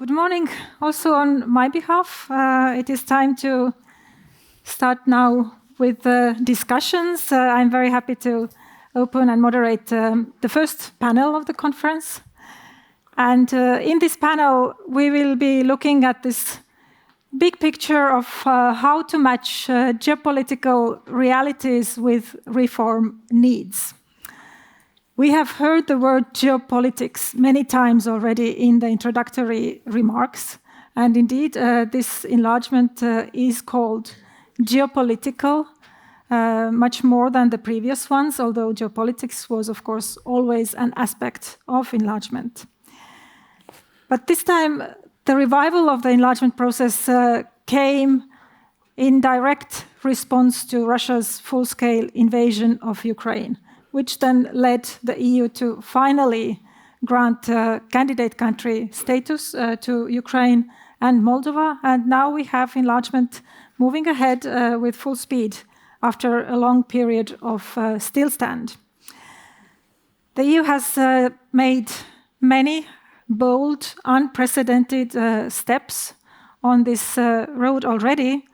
Good morning also on my behalf. It is time to start now with the discussions. I'm very happy to open and moderate the first panel of the conference. And in this panel, we will be looking at this big picture of how to match geopolitical realities with reform needs. We have heard the word geopolitics many times already in the introductory remarks. And indeed, this enlargement is called geopolitical, much more than the previous ones, although geopolitics was, of course, always an aspect of enlargement. But this time, the revival of the enlargement process came in direct response to Russia's full-scale invasion of Ukraine, which then led the EU to finally grant candidate country status to Ukraine and Moldova. And now we have enlargement moving ahead with full speed after a long period of stillstand. The EU has made many bold, unprecedented steps on this road already.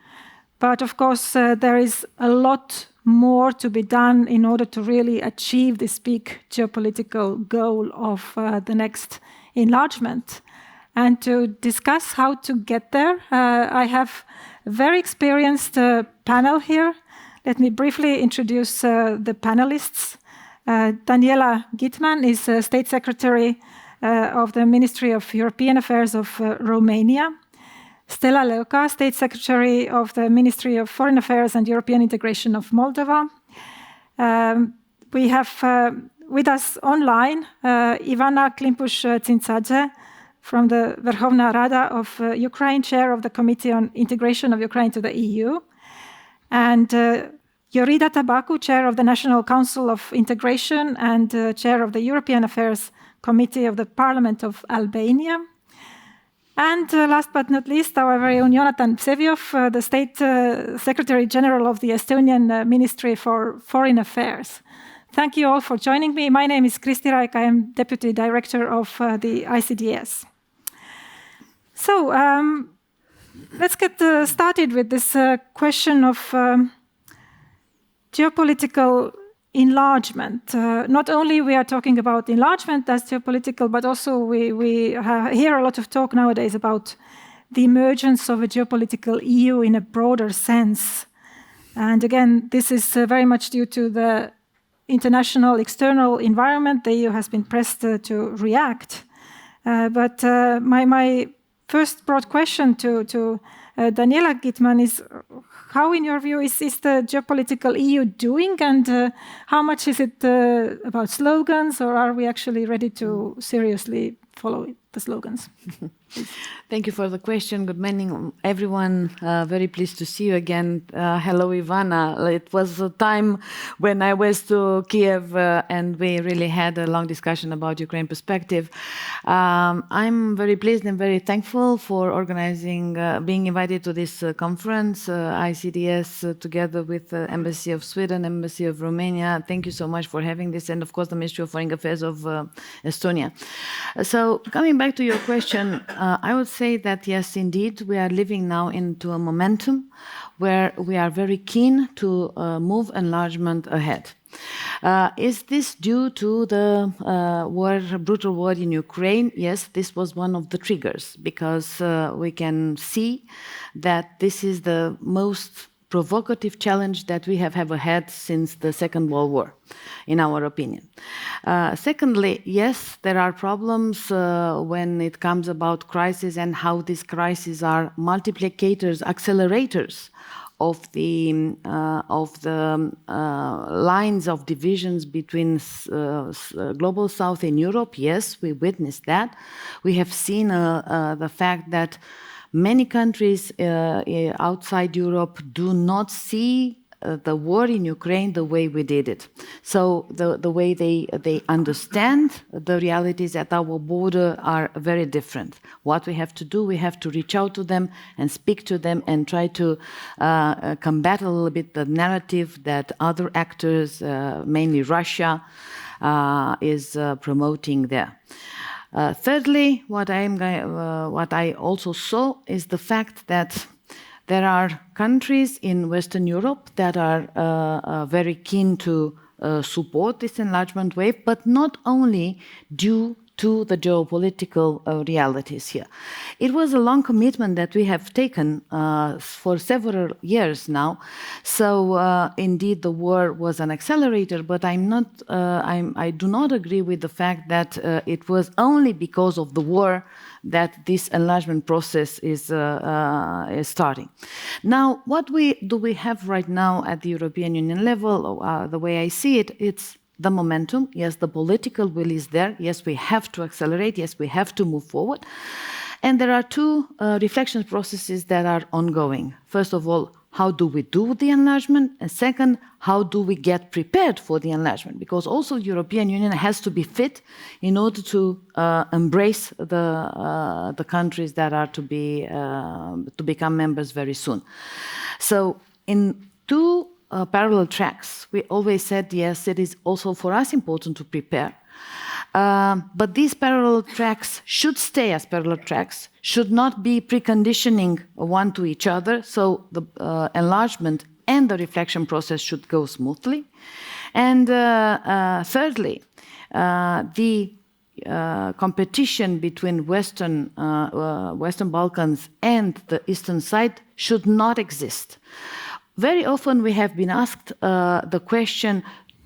But of course, there is a lot more to be done in order to really achieve this big geopolitical goal of the next enlargement. And to discuss how to get there, I have a very experienced panel here. Let me briefly introduce the panelists. Daniela Gîtman is State Secretary of the Ministry of European Affairs of Romania. Stela Leucă, State Secretary of the Ministry of Foreign Affairs and European Integration of Moldova. We have with us online Ivanna Klympush-Tsintsadze from the Verkhovna Rada of Ukraine, Chair of the Committee on Integration of Ukraine to the EU. And Jorida Tabaku, Chair of the National Council of Integration and Chair of the European Affairs Committee of the Parliament of Albania. And last but not least, our very own Jonatan, Vseviov, the State Secretary General of the Estonian Ministry for Foreign Affairs. Thank you all for joining me. My name is Kristi. Raik. I am Deputy Director of the ICDS. So let's get started with this question of geopolitical enlargement. Not only we are talking about enlargement as geopolitical, but also we hear a lot of talk nowadays about the emergence of a geopolitical EU in a broader sense. And again, this is very much due to the international external environment. The EU has been pressed to react. But my first broad question to Daniela Gîtman is, how, in your view, is the geopolitical EU doing, and how much is it about slogans, or are we actually ready to seriously follow the slogans? Thank you for the question. Good morning, everyone. Very pleased to see you again. Hello, Ivanna. It was a time when I was to Kiev and we really had a long discussion about Ukraine perspective. I'm very pleased and very thankful for organizing, being invited to this conference, ICDS, together with the Embassy of Sweden, Embassy of Romania. Thank you so much for having this, and of course the Ministry of Foreign Affairs of Estonia. So coming back to your question, I would say that yes, indeed, we are living now into a momentum where we are very keen to move enlargement ahead. Is this due to the brutal war in Ukraine? Yes, this was one of the triggers, because we can see that this is the most provocative challenge that we have ever had since the Second World War, in our opinion. Secondly, yes, there are problems when it comes about crisis and how these crises are multiplicators, accelerators of the lines of divisions between global South and Europe. Yes, we witnessed that. We have seen the fact that many countries outside Europe do not see the war in Ukraine the way we did it. So the way they understand the realities at our border are very different. What we have to do, we have to reach out to them and speak to them and try to combat a little bit the narrative that other actors, mainly Russia, is promoting there. Thirdly, what I also saw is the fact that there are countries in Western Europe that are very keen to support this enlargement wave, but not only due to the geopolitical realities here. It was a long commitment that we have taken for several years now. So indeed, the war was an accelerator, but I do not agree with the fact that it was only because of the war that this enlargement process is starting. Now, what do we have right now at the European Union level? The way I see it, it's the momentum. Yes, the political will is there. Yes, we have to accelerate. Yes, we have to move forward. And there are two reflection processes that are ongoing. First of all, how do we do the enlargement? And second, how do we get prepared for the enlargement? Because also the European Union has to be fit in order to embrace the countries that are to become members very soon. So in two parallel tracks, we always said, yes, it is also for us important to prepare. But these parallel tracks should stay as parallel tracks, should not be preconditioning one to each other. So the enlargement and the reflection process should go smoothly. And thirdly, the competition between Western Balkans and the Eastern side should not exist. Very often we have been asked the question,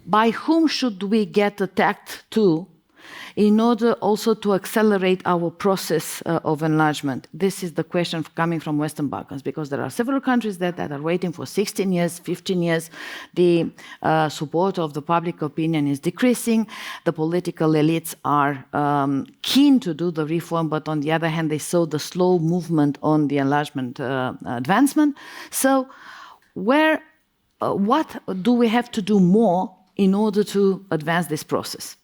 by whom should we get attacked to in order also to accelerate our process of enlargement? This is the question coming from Western Balkans, because there are several countries that are waiting for 16 years, 15 years. The support of the public opinion is decreasing. The political elites are keen to do the reform, but on the other hand, they saw the slow movement on the enlargement advancement. So what do we have to do more in order to advance this process?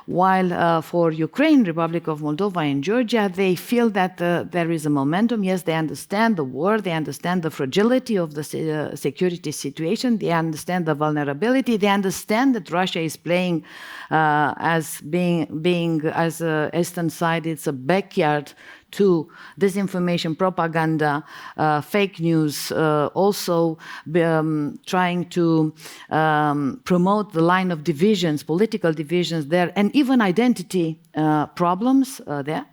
While for Ukraine, Republic of Moldova and Georgia, they feel that there is a momentum. Yes, they understand the war, they understand the fragility of the security situation, they understand the vulnerability, they understand that Russia is playing as being as Eastern side, it's a backyard to disinformation, propaganda, fake news, also trying to promote the line of divisions, political divisions there, and even identity problems there.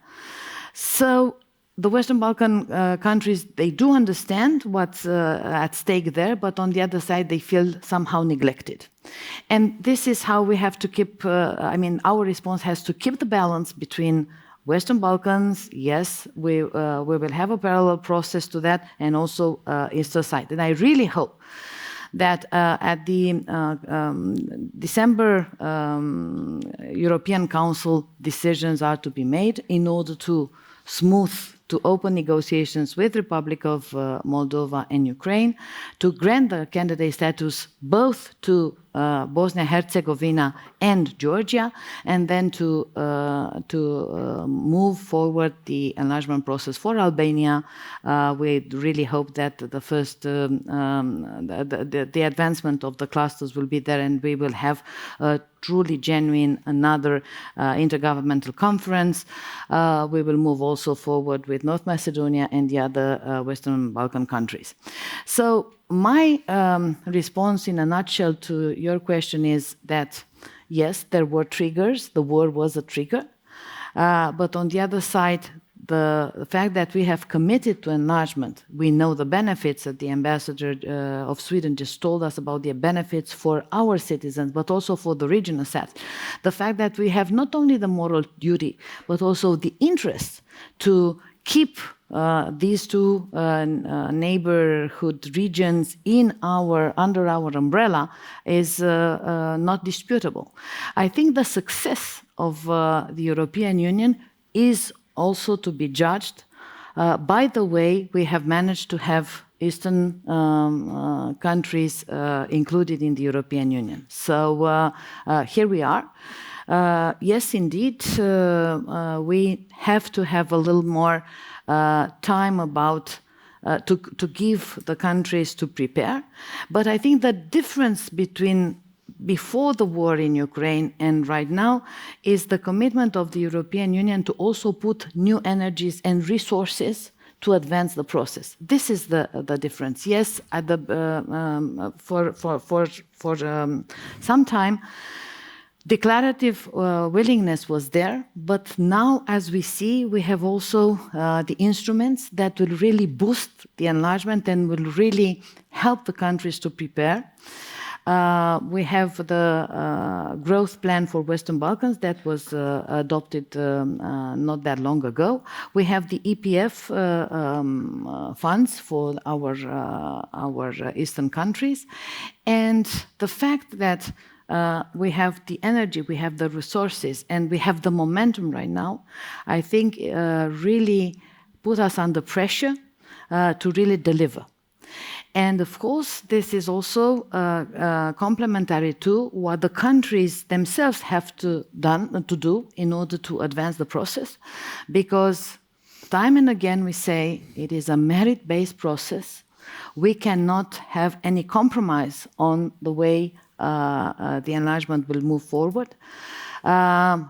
So the Western Balkan countries, they do understand what's at stake there, but on the other side, they feel somehow neglected. And this is how we have to keep, our response has to keep the balance between Western Balkans, yes, we will have a parallel process to that, and also Eastern side. And I really hope that at the December European Council, decisions are to be made in order to open negotiations with Republic of Moldova and Ukraine, to grant the candidate status both to Bosnia-Herzegovina and Georgia, and then to move forward the enlargement process for Albania. We really hope that the first, the advancement of the clusters will be there, and we will have a truly genuine another intergovernmental conference. We will move also forward with North Macedonia and the other Western Balkan countries. So my response in a nutshell to your question is that, yes, there were triggers. The war was a trigger. But on the other side, the fact that we have committed to enlargement, we know the benefits that the ambassador of Sweden just told us about the benefits for our citizens, but also for the regional set. The fact that we have not only the moral duty, but also the interest to keep these two neighborhood regions under our umbrella is not disputable. I think the success of the European Union is also to be judged by the way we have managed to have Eastern countries included in the European Union. So here we are. Yes, indeed, we have to have a little more time about to give the countries to prepare. But I think the difference between before the war in Ukraine and right now is the commitment of the European Union to also put new energies and resources to advance the process. This is the difference. Yes, at the, for some time, declarative willingness was there, but now, as we see, we have also the instruments that will really boost the enlargement and will really help the countries to prepare. We have the growth plan for Western Balkans that was adopted not that long ago. We have the EPF funds for our eastern countries, and the fact that we have the energy, we have the resources, and we have the momentum right now, I think really put us under pressure to really deliver. And of course, this is also complementary to what the countries themselves have to do in order to advance the process, because time and again we say it is a merit-based process. We cannot have any compromise on the way the enlargement will move forward.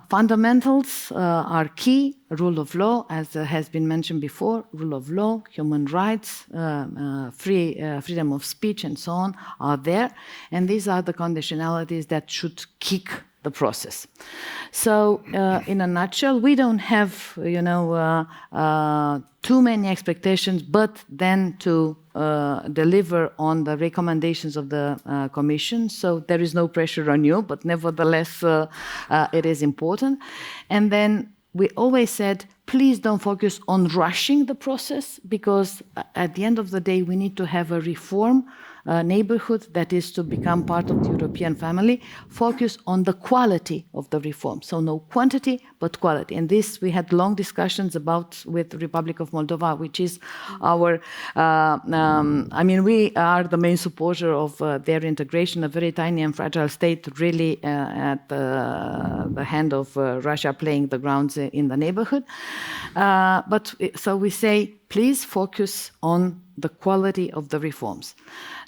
Fundamentals are key: rule of law, as has been mentioned before, rule of law, human rights, freedom of speech, and so on are there. And these are the conditionalities that should kick the process. So, in a nutshell, we don't have, too many expectations, but then to deliver on the recommendations of the Commission. So there is no pressure on you, but nevertheless, it is important. And then we always said, please don't focus on rushing the process, because at the end of the day, we need to have a reform neighborhood that is to become part of the European family. Focus on the quality of the reform. So no quantity, but quality. And this we had long discussions about with the Republic of Moldova, which is our, we are the main supporter of their integration, a very tiny and fragile state, really at the hand of Russia playing the grounds in the neighborhood. So we say, please focus on the quality of the reforms.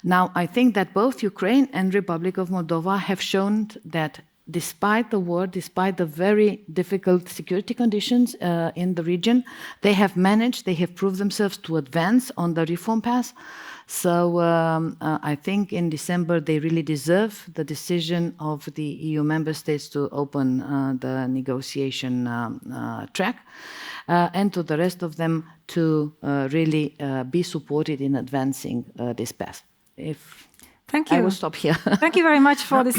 Now, I think that both Ukraine and Republic of Moldova have shown that despite the war, despite the very difficult security conditions in the region, they have managed, they have proved themselves to advance on the reform path. So I think in December they really deserve the decision of the EU member states to open the negotiation track, and to the rest of them to really be supported in advancing this path. Thank you. I will stop here. Thank you very much for this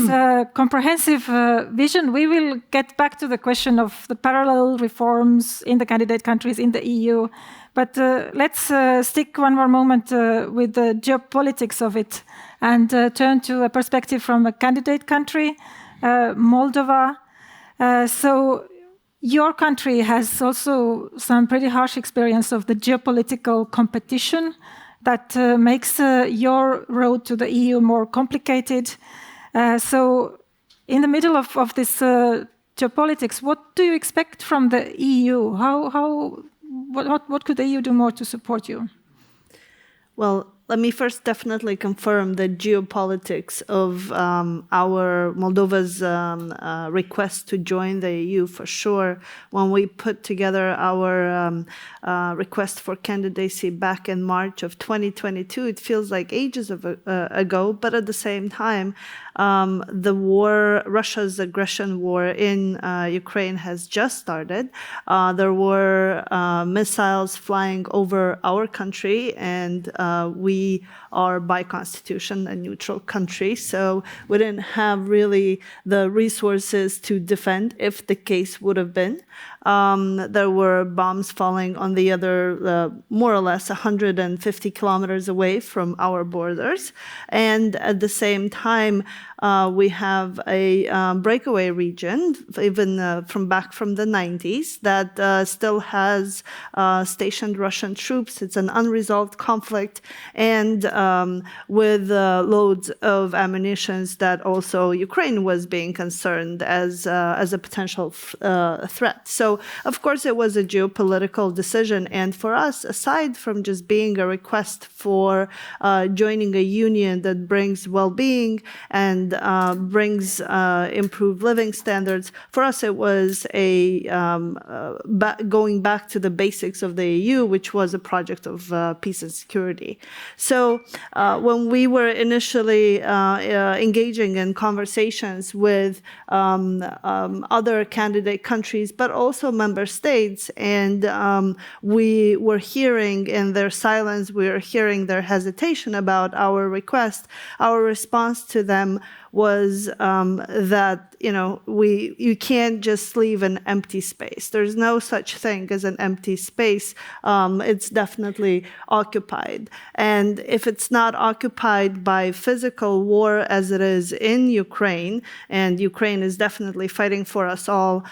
comprehensive vision. We will get back to the question of the parallel reforms in the candidate countries in the EU. But let's stick one more moment with the geopolitics of it and turn to a perspective from a candidate country, Moldova. So your country has also some pretty harsh experience of the geopolitical competition that makes your road to the EU more complicated. So in the middle of this geopolitics, what do you expect from the EU? What could the EU do more to support you? Well, let me first definitely confirm the geopolitics of our Moldova's request to join the EU for sure. When we put together our request for candidacy back in March of 2022, it feels like ages ago, but at the same time, the war, Russia's aggression war in Ukraine has just started. There were missiles flying over our country, and we are by constitution a neutral country, so we didn't have really the resources to defend if the case would have been. There were bombs falling on the other, more or less 150 kilometers away from our borders. And at the same time, we have a breakaway region, even from the 90s, that still has stationed Russian troops. It's an unresolved conflict, and with loads of ammunition that also Ukraine was being concerned as a potential threat. So So, of course, it was a geopolitical decision. And for us, aside from just being a request for joining a union that brings well-being and brings improved living standards, for us it was going back to the basics of the EU, which was a project of peace and security. So when we were initially engaging in conversations with other candidate countries, but also member states, and we were hearing in their silence, we were hearing their hesitation about our request, our response to them was that you can't just leave an empty space. There's no such thing as an empty space. It's definitely occupied. And if it's not occupied by physical war as it is in Ukraine, and Ukraine is definitely fighting for us all,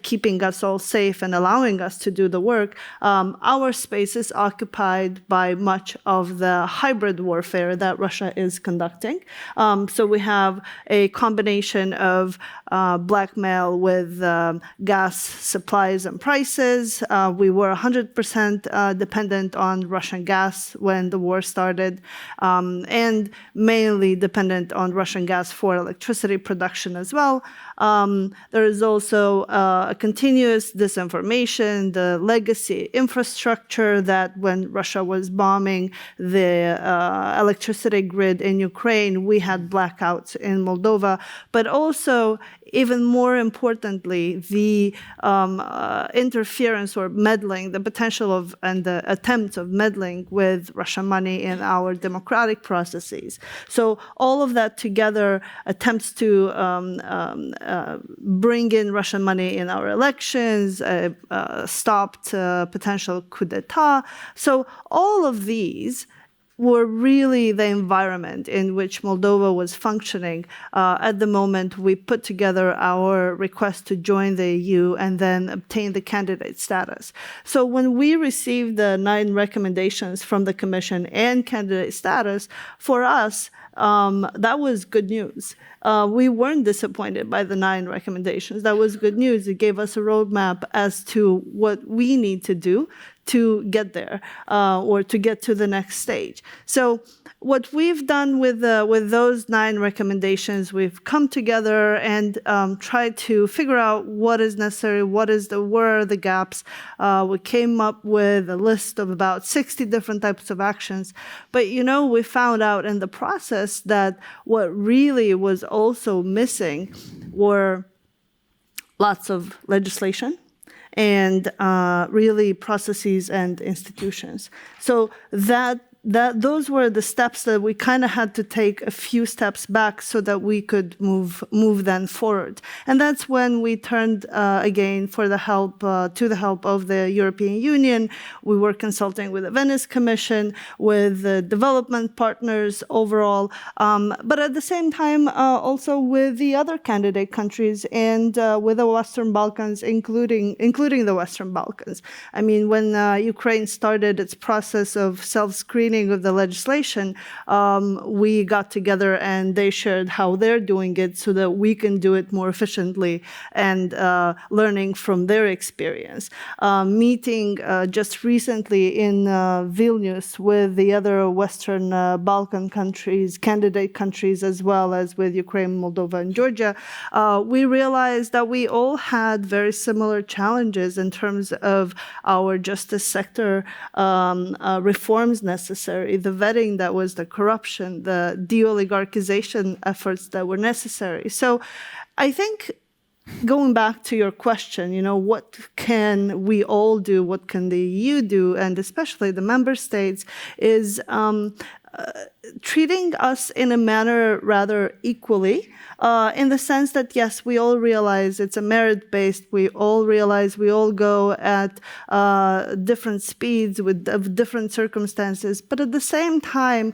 keeping us all safe and allowing us to do the work, our space is occupied by much of the hybrid warfare that Russia is conducting. So we have a combination of blackmail with gas supplies and prices. We were 100% dependent on Russian gas when the war started, and mainly dependent on Russian gas for electricity production as well. There is also a continuous disinformation, the legacy infrastructure that when Russia was bombing the electricity grid in Ukraine, we had blackouts in Moldova, but also, even more importantly, the interference or meddling, the potential of and the attempt of meddling with Russian money in our democratic processes. So all of that together attempts to bring in Russian money in our elections, stopped potential coup d'etat. So all of these were really the environment in which Moldova was functioning at the moment we put together our request to join the EU and then obtain the candidate status. So when we received the 9 recommendations from the Commission and candidate status, for us, that was good news. We weren't disappointed by the 9 recommendations. That was good news. It gave us a roadmap as to what we need to do to get there or to get to the next stage. So what we've done with those 9 recommendations, we've come together and tried to figure out what is necessary, where are the gaps. We came up with a list of about 60 different types of actions. But, we found out in the process that what really was also missing were lots of legislation and really processes and institutions. So those were the steps that we kind of had to take a few steps back so that we could move then forward. And that's when we turned again for the help to the help of the European Union. We were consulting with the Venice Commission, with the development partners overall, but at the same time also with the other candidate countries and with the Western Balkans, including the Western Balkans. I mean, when Ukraine started its process of self-screening of the legislation, we got together and they shared how they're doing it so that we can do it more efficiently and learning from their experience. Meeting just recently in Vilnius with the other Western Balkan countries, candidate countries, as well as with Ukraine, Moldova, and Georgia, we realized that we all had very similar challenges in terms of our justice sector reforms necessary, the vetting that was the corruption, the de-oligarchization efforts that were necessary. So I think going back to your question, what can we all do? What can the EU do? And especially the member states is treating us in a manner rather equally, in the sense that, yes, we all realize it's a merit-based, we all realize we all go at different speeds with different circumstances, but at the same time,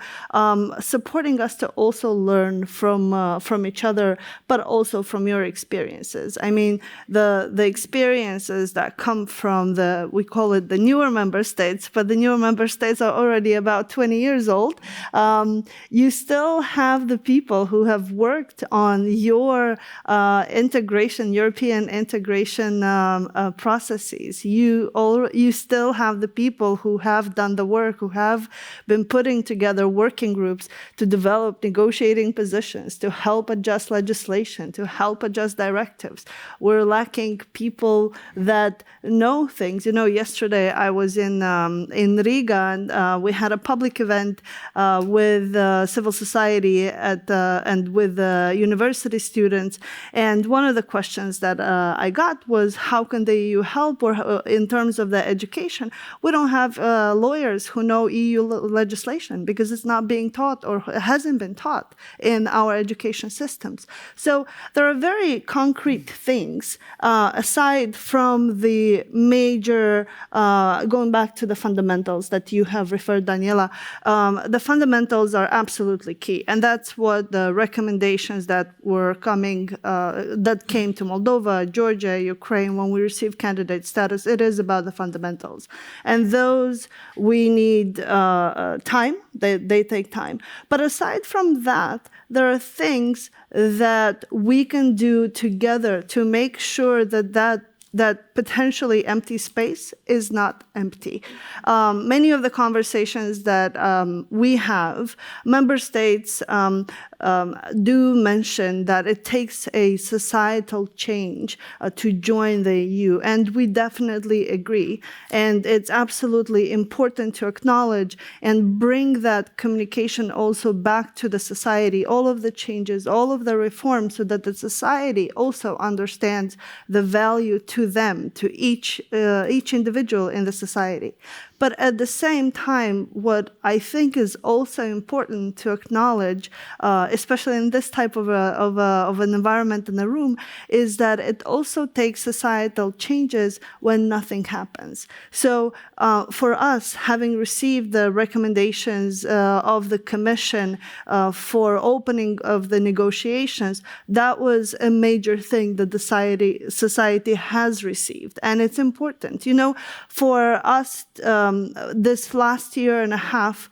supporting us to also learn from each other, but also from your experiences. I mean, the experiences that come from we call it the newer member states, but the newer member states are already about 20 years old. you still have the people who have worked on your European integration processes. You still have the people who have done the work, who have been putting together working groups to develop negotiating positions, to help adjust legislation, to help adjust directives. We're lacking people that know things. Yesterday I was in Riga, and we had a public event with civil society and with university students. And one of the questions that I got was, how can the EU help? Or in terms of the education, we don't have lawyers who know EU legislation because it's not being taught or hasn't been taught in our education systems. So there are very concrete things aside from the major, going back to the fundamentals that you have referred, Daniela. The fundamentals are absolutely key, and that's what the recommendations that were coming, that came to Moldova, Georgia, Ukraine, when we received candidate status. It is about the fundamentals, and those we need time. They take time. But aside from that, there are things that we can do together to make sure that potentially empty space is not empty. Many of the conversations that we have, member states do mention that it takes a societal change to join the EU, and we definitely agree. And it's absolutely important to acknowledge and bring that communication also back to the society, all of the changes, all of the reforms, so that the society also understands the value to them, to each individual in the society. But at the same time, what I think is also important to acknowledge, especially in this type of an environment in the room, is that it also takes societal changes when nothing happens. So for us, having received the recommendations of the Commission for opening of the negotiations, that was a major thing that the society has received. And it's important. For us, this last year and a half,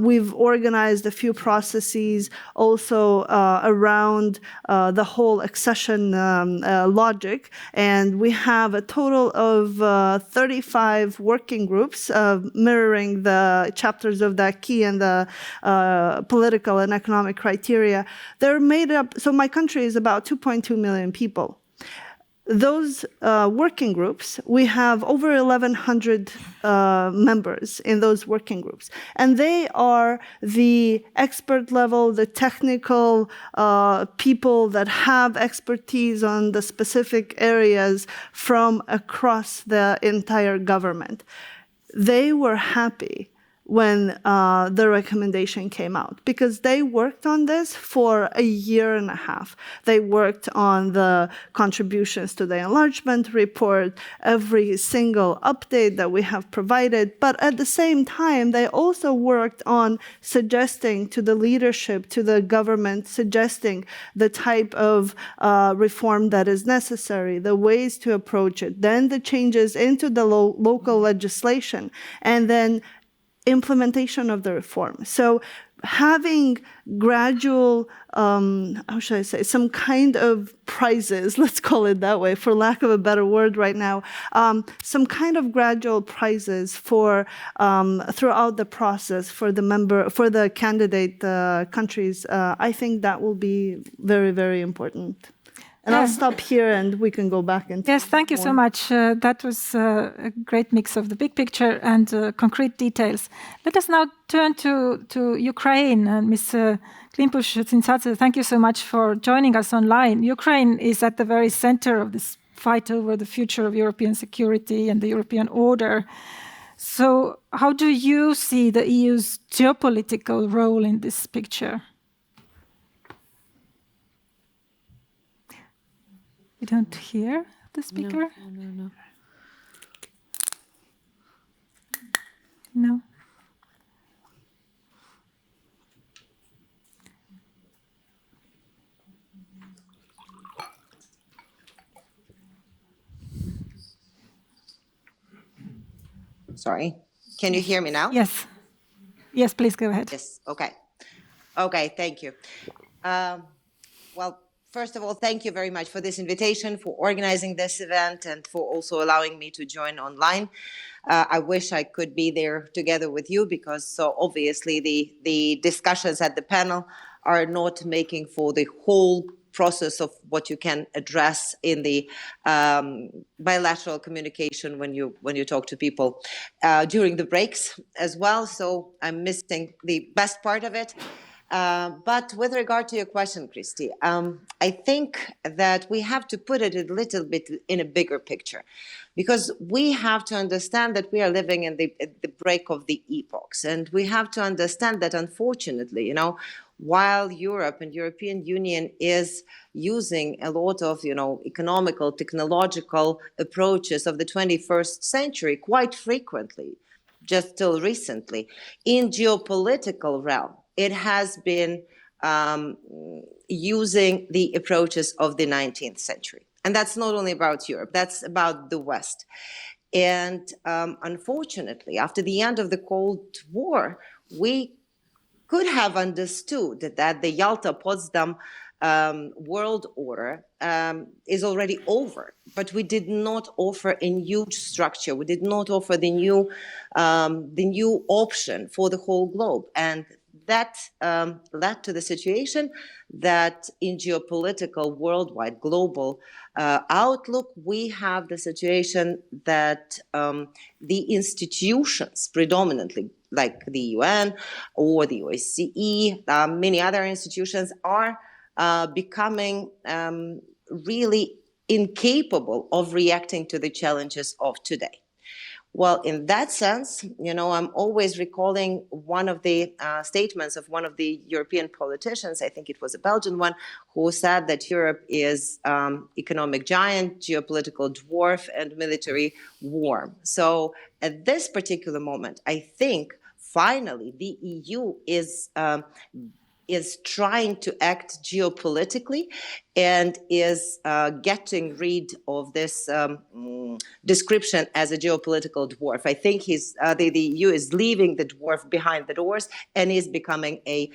we've organized a few processes also around the whole accession logic, and we have a total of 35 working groups mirroring the chapters of the acquis and the political and economic criteria. They're made up, so my country is about 2.2 million people. Those working groups, we have over 1,100 members in those working groups. And they are the expert level, the technical people that have expertise on the specific areas from across the entire government. They were happy when the recommendation came out, because they worked on this for a year and a half. They worked on the contributions to the enlargement report, every single update that we have provided, but at the same time, they also worked on suggesting to the leadership, to the government, suggesting the type of reform that is necessary, the ways to approach it, then the changes into the local legislation, and then implementation of the reform. So having gradual, how should I say, some kind of prizes, let's call it that way, for lack of a better word right now, some kind of gradual prizes for throughout the process for the candidate countries, I think that will be very, very important. And I'll stop here and we can go back into Yes, thank you so much. That was a great mix of the big picture and concrete details. Let us now turn to Ukraine. Ms. Klympush-Tsintsadze, thank you so much for joining us online. Ukraine is at the very center of this fight over the future of European security and the European order. So how do you see the EU's geopolitical role in this picture? We don't hear the speaker? No. Sorry. Can you hear me now? Yes. Yes, please go ahead. Yes. Okay. Okay, thank you. Well, first of all, thank you very much for this invitation, for organizing this event, and for also allowing me to join online. I wish I could be there together with you, because so obviously the discussions at the panel are not making for the whole process of what you can address in the bilateral communication when you talk to people during the breaks as well. So I'm missing the best part of it. But with regard to your question, Kristi, I think that we have to put it a little bit in a bigger picture, because we have to understand that we are living in the break of the epochs, and we have to understand that, unfortunately, you know, while Europe and European Union is using a lot of, you know, economical, technological approaches of the 21st century quite frequently, just till recently, in geopolitical realm, it has been using the approaches of the 19th century. And that's not only about Europe, that's about the West. And unfortunately, after the end of the Cold War, we could have understood that the Yalta-Potsdam world order is already over, but we did not offer a new structure. We did not offer the new option for the whole globe, and that led to the situation that in geopolitical, worldwide, global outlook, we have the situation that the institutions predominantly, like the UN or the OSCE, many other institutions are becoming really incapable of reacting to the challenges of today. Well, in that sense, you know, I'm always recalling one of the statements of one of the European politicians, I think it was a Belgian one, who said that Europe is economic giant, geopolitical dwarf, and military worm. So at this particular moment, I think finally the EU is trying to act geopolitically and is getting rid of this description as a geopolitical dwarf. I think the EU is leaving the dwarf behind the doors and is becoming a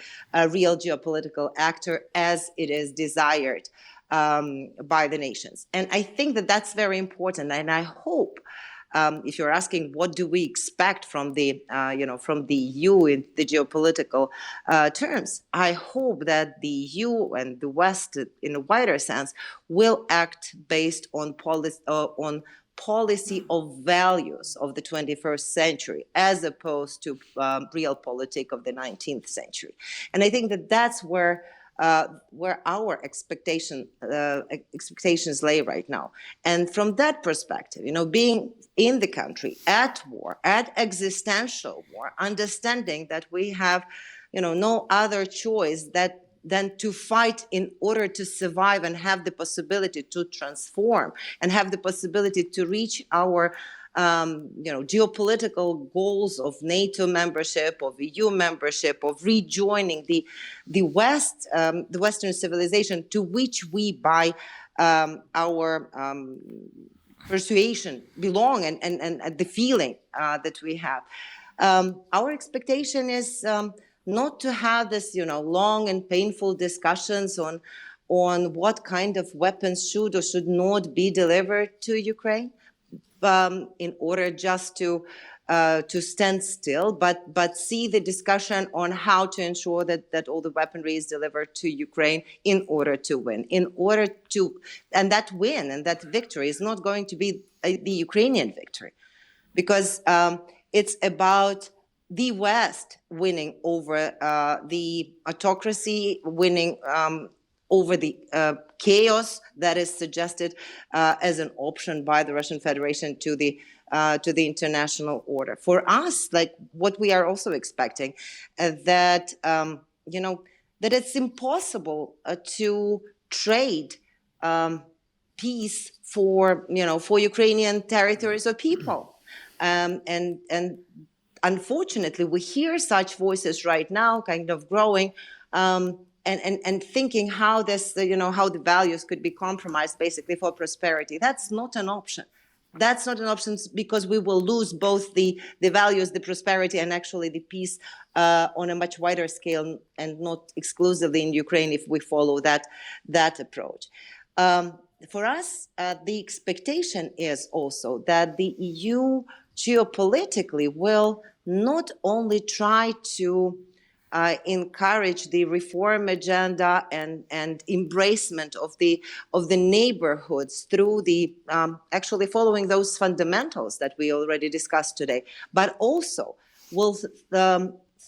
real geopolitical actor as it is desired by the nations. And I think that that's very important. And I hope, if you're asking what do we expect from the from the EU in the geopolitical terms, I hope that the EU and the West, in a wider sense, will act based on policy of values of the 21st century, as opposed to realpolitik of the 19th century. And I think that that's where our expectations lay right now. And from that perspective, you know, being in the country at war, at existential war, understanding that we have, you know, no other choice than to fight in order to survive and have the possibility to transform and have the possibility to reach our geopolitical goals of NATO membership, of EU membership, of rejoining the West, the Western civilization to which we, by our persuasion, belong, and the feeling that we have. Our expectation is not to have this, you know, long and painful discussions on what kind of weapons should or should not be delivered to Ukraine. In order just to stand still, but see the discussion on how to ensure that all the weaponry is delivered to Ukraine in order to win, and that win and that victory is not going to be the Ukrainian victory, because it's about the West winning over the autocracy, winning over the chaos that is suggested as an option by the Russian Federation to the international order. For us, like what we are also expecting, that that it's impossible to trade peace for Ukrainian territories or people, and unfortunately we hear such voices right now, kind of growing. And thinking how this, how the values could be compromised basically for prosperity. That's not an option. That's not an option because we will lose both the values, the prosperity, and actually the peace on a much wider scale, and not exclusively in Ukraine if we follow that approach. For us, the expectation is also that the EU geopolitically will not only try to encourage the reform agenda and embracement of the neighborhoods through the actually following those fundamentals that we already discussed today, but also will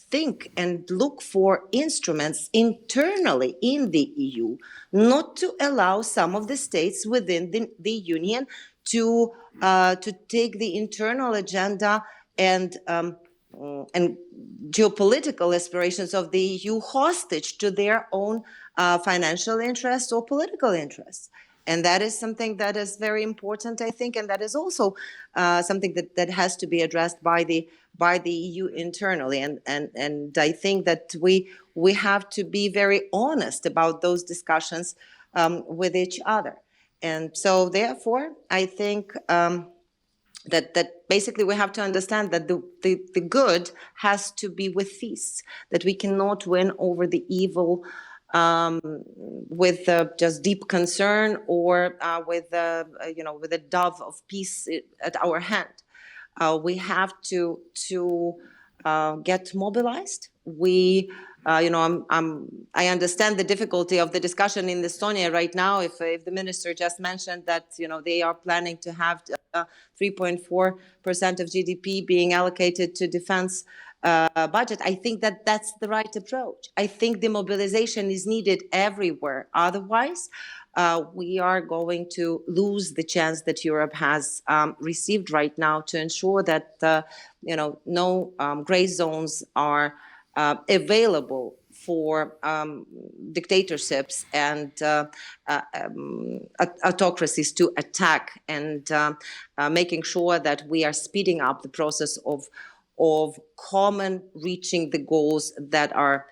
think and look for instruments internally in the EU, not to allow some of the states within the Union to take the internal agenda and geopolitical aspirations of the EU hostage to their own financial interests or political interests. And that is something that is very important, I think, and that is also something that has to be addressed by the EU internally. And I think that we have to be very honest about those discussions with each other. And so, therefore, I think that basically we have to understand that the good has to be with feasts, that we cannot win over the evil with just deep concern or with a dove of peace at our hand. We have to get mobilized. I understand the difficulty of the discussion in Estonia right now. If the minister just mentioned that they are planning to have 3.4% of GDP being allocated to defense budget, I think that that's the right approach. I think the mobilization is needed everywhere. Otherwise, we are going to lose the chance that Europe has received right now to ensure that no gray zones are available for dictatorships and autocracies to attack, and making sure that we are speeding up the process of common reaching the goals that are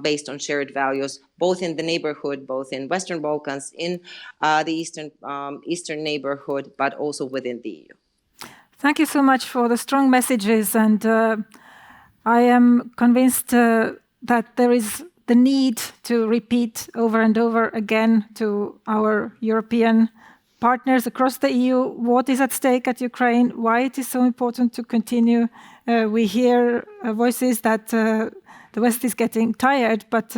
based on shared values, both in the neighborhood, both in Western Balkans, in the eastern neighborhood, but also within the EU. Thank you so much for the strong messages, and I am convinced that there is the need to repeat over and over again to our European partners across the EU what is at stake at Ukraine, why it is so important to continue. We hear voices that the West is getting tired, but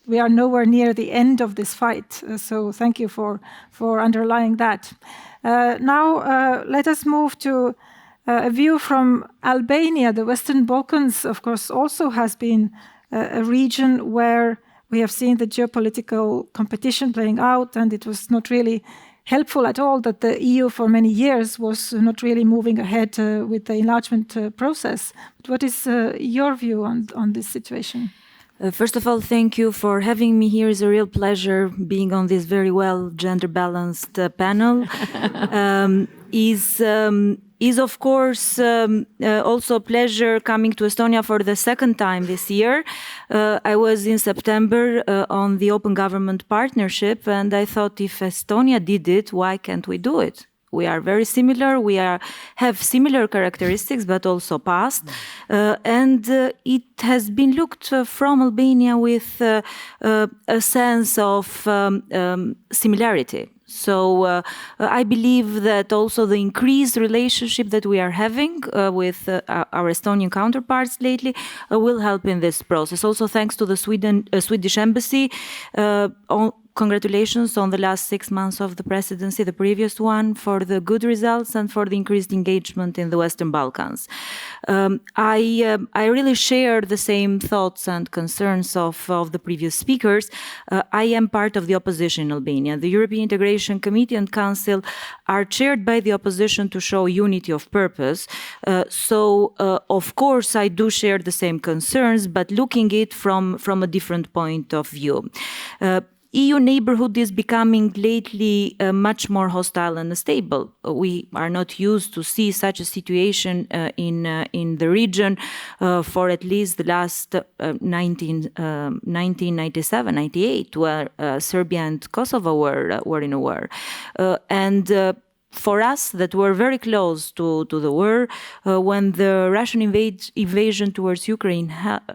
we are nowhere near the end of this fight. So thank you for underlying that. Now let us move to a view from Albania. The Western Balkans, of course, also has been a region where we have seen the geopolitical competition playing out, and it was not really helpful at all that the EU for many years was not really moving ahead with the enlargement process. But what is your view on this situation? First of all, thank you for having me here. It's a real pleasure being on this very well gender-balanced panel. Is of course also a pleasure coming to Estonia for the second time this year. I was in September on the Open Government Partnership, and I thought if Estonia did it, why can't we do it? We are very similar, have similar characteristics, but also past. And it has been looked from Albania with a sense of similarity. So I believe that also the increased relationship that we are having with our Estonian counterparts lately will help in this process. Also thanks to the Swedish Embassy. Congratulations on the last 6 months of the presidency, the previous one, for the good results and for the increased engagement in the Western Balkans. I really share the same thoughts and concerns of the previous speakers. I am part of the opposition in Albania. The European Integration Committee and Council are chaired by the opposition to show unity of purpose. So, of course, I do share the same concerns, but looking it from a different point of view. EU neighborhood is becoming lately much more hostile and unstable. We are not used to see such a situation in the region for at least the last 1997-98, where Serbia and Kosovo were in a war. And for us that were very close to the war, when the Russian invasion towards Ukraine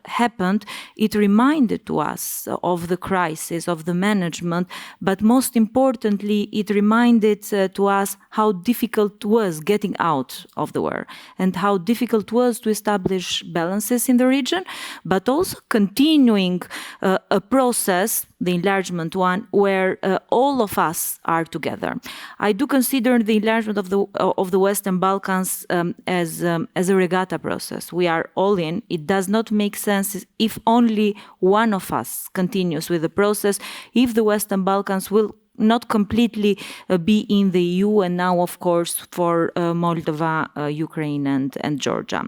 happened, it reminded to us of the crisis, of the management, but most importantly, it reminded to us how difficult it was getting out of the war and how difficult it was to establish balances in the region, but also continuing a process, the enlargement one, where all of us are together. I do consider the enlargement of the Western Balkans as a regatta process. We are all in. It does not make sense if only one of us continues with the process, if the Western Balkans will not completely be in the EU, and now, of course, for Moldova, Ukraine, and Georgia.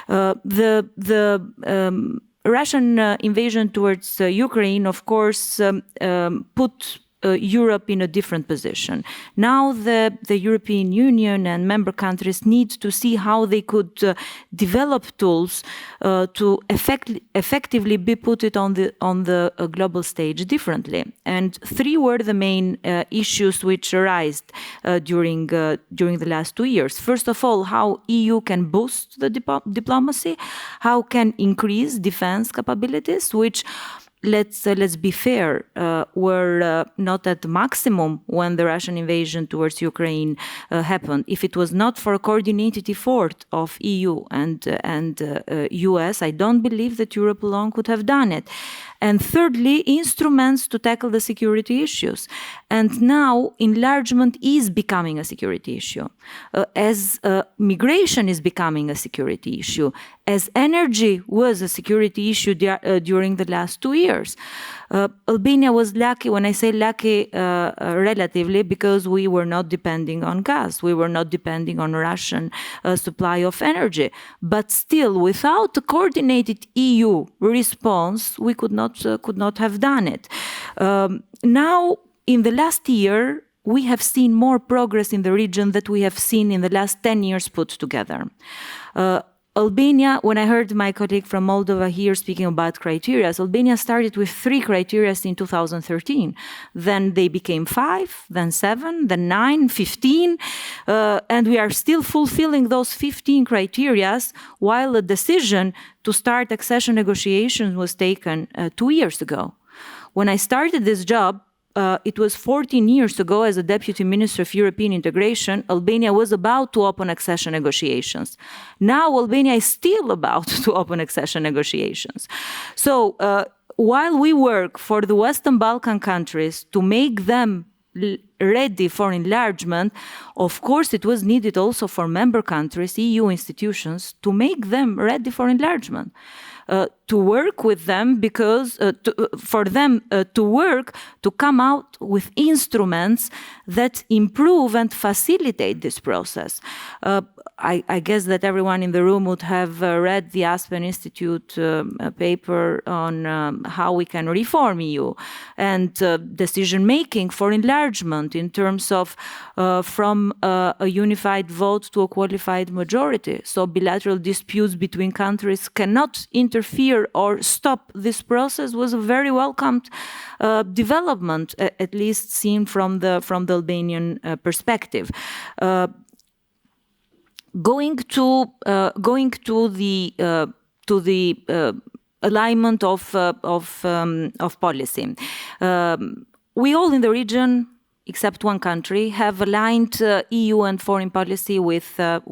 The Russian invasion towards Ukraine, of course, put Europe in a different position. Now the European Union and member countries need to see how they could develop tools to effectively be put it on the global stage differently. And three were the main issues which arose during the last 2 years. First of all, how EU can boost the diplomacy, how can increase defense capabilities, which let's be fair, were not at the maximum when the Russian invasion towards Ukraine happened. If it was not for a coordinated effort of EU and US, I don't believe that Europe alone could have done it. And thirdly, instruments to tackle the security issues. And now enlargement is becoming a security issue, as migration is becoming a security issue, as energy was a security issue during the last 2 years. Albania was lucky, when I say lucky relatively, because we were not depending on gas, we were not depending on Russian supply of energy. But still, without a coordinated EU response, we could not have done it. Now, in the last year, we have seen more progress in the region than we have seen in the last 10 years put together. Albania, when I heard my colleague from Moldova here speaking about criteria, Albania started with 3 criteria in 2013. Then they became 5, then 7, then 9, 15, and we are still fulfilling those 15 criteria, while a decision to start accession negotiations was taken 2 years ago. When I started this job, it was 14 years ago, as a Deputy Minister of European Integration, Albania was about to open accession negotiations. Now Albania is still about to open accession negotiations. So while we work for the Western Balkan countries to make them ready for enlargement, of course it was needed also for member countries, EU institutions, to make them ready for enlargement. To work with them, because for them to work to come out with instruments that improve and facilitate this process. I guess that everyone in the room would have read the Aspen Institute paper on how we can reform EU and decision-making for enlargement in terms of from a unified vote to a qualified majority. So bilateral disputes between countries cannot interfere or stop this process was a very welcomed development, at least seen from the Albanian perspective. Going to the alignment of policy, we all in the region, except one country, have aligned EU and foreign policy with the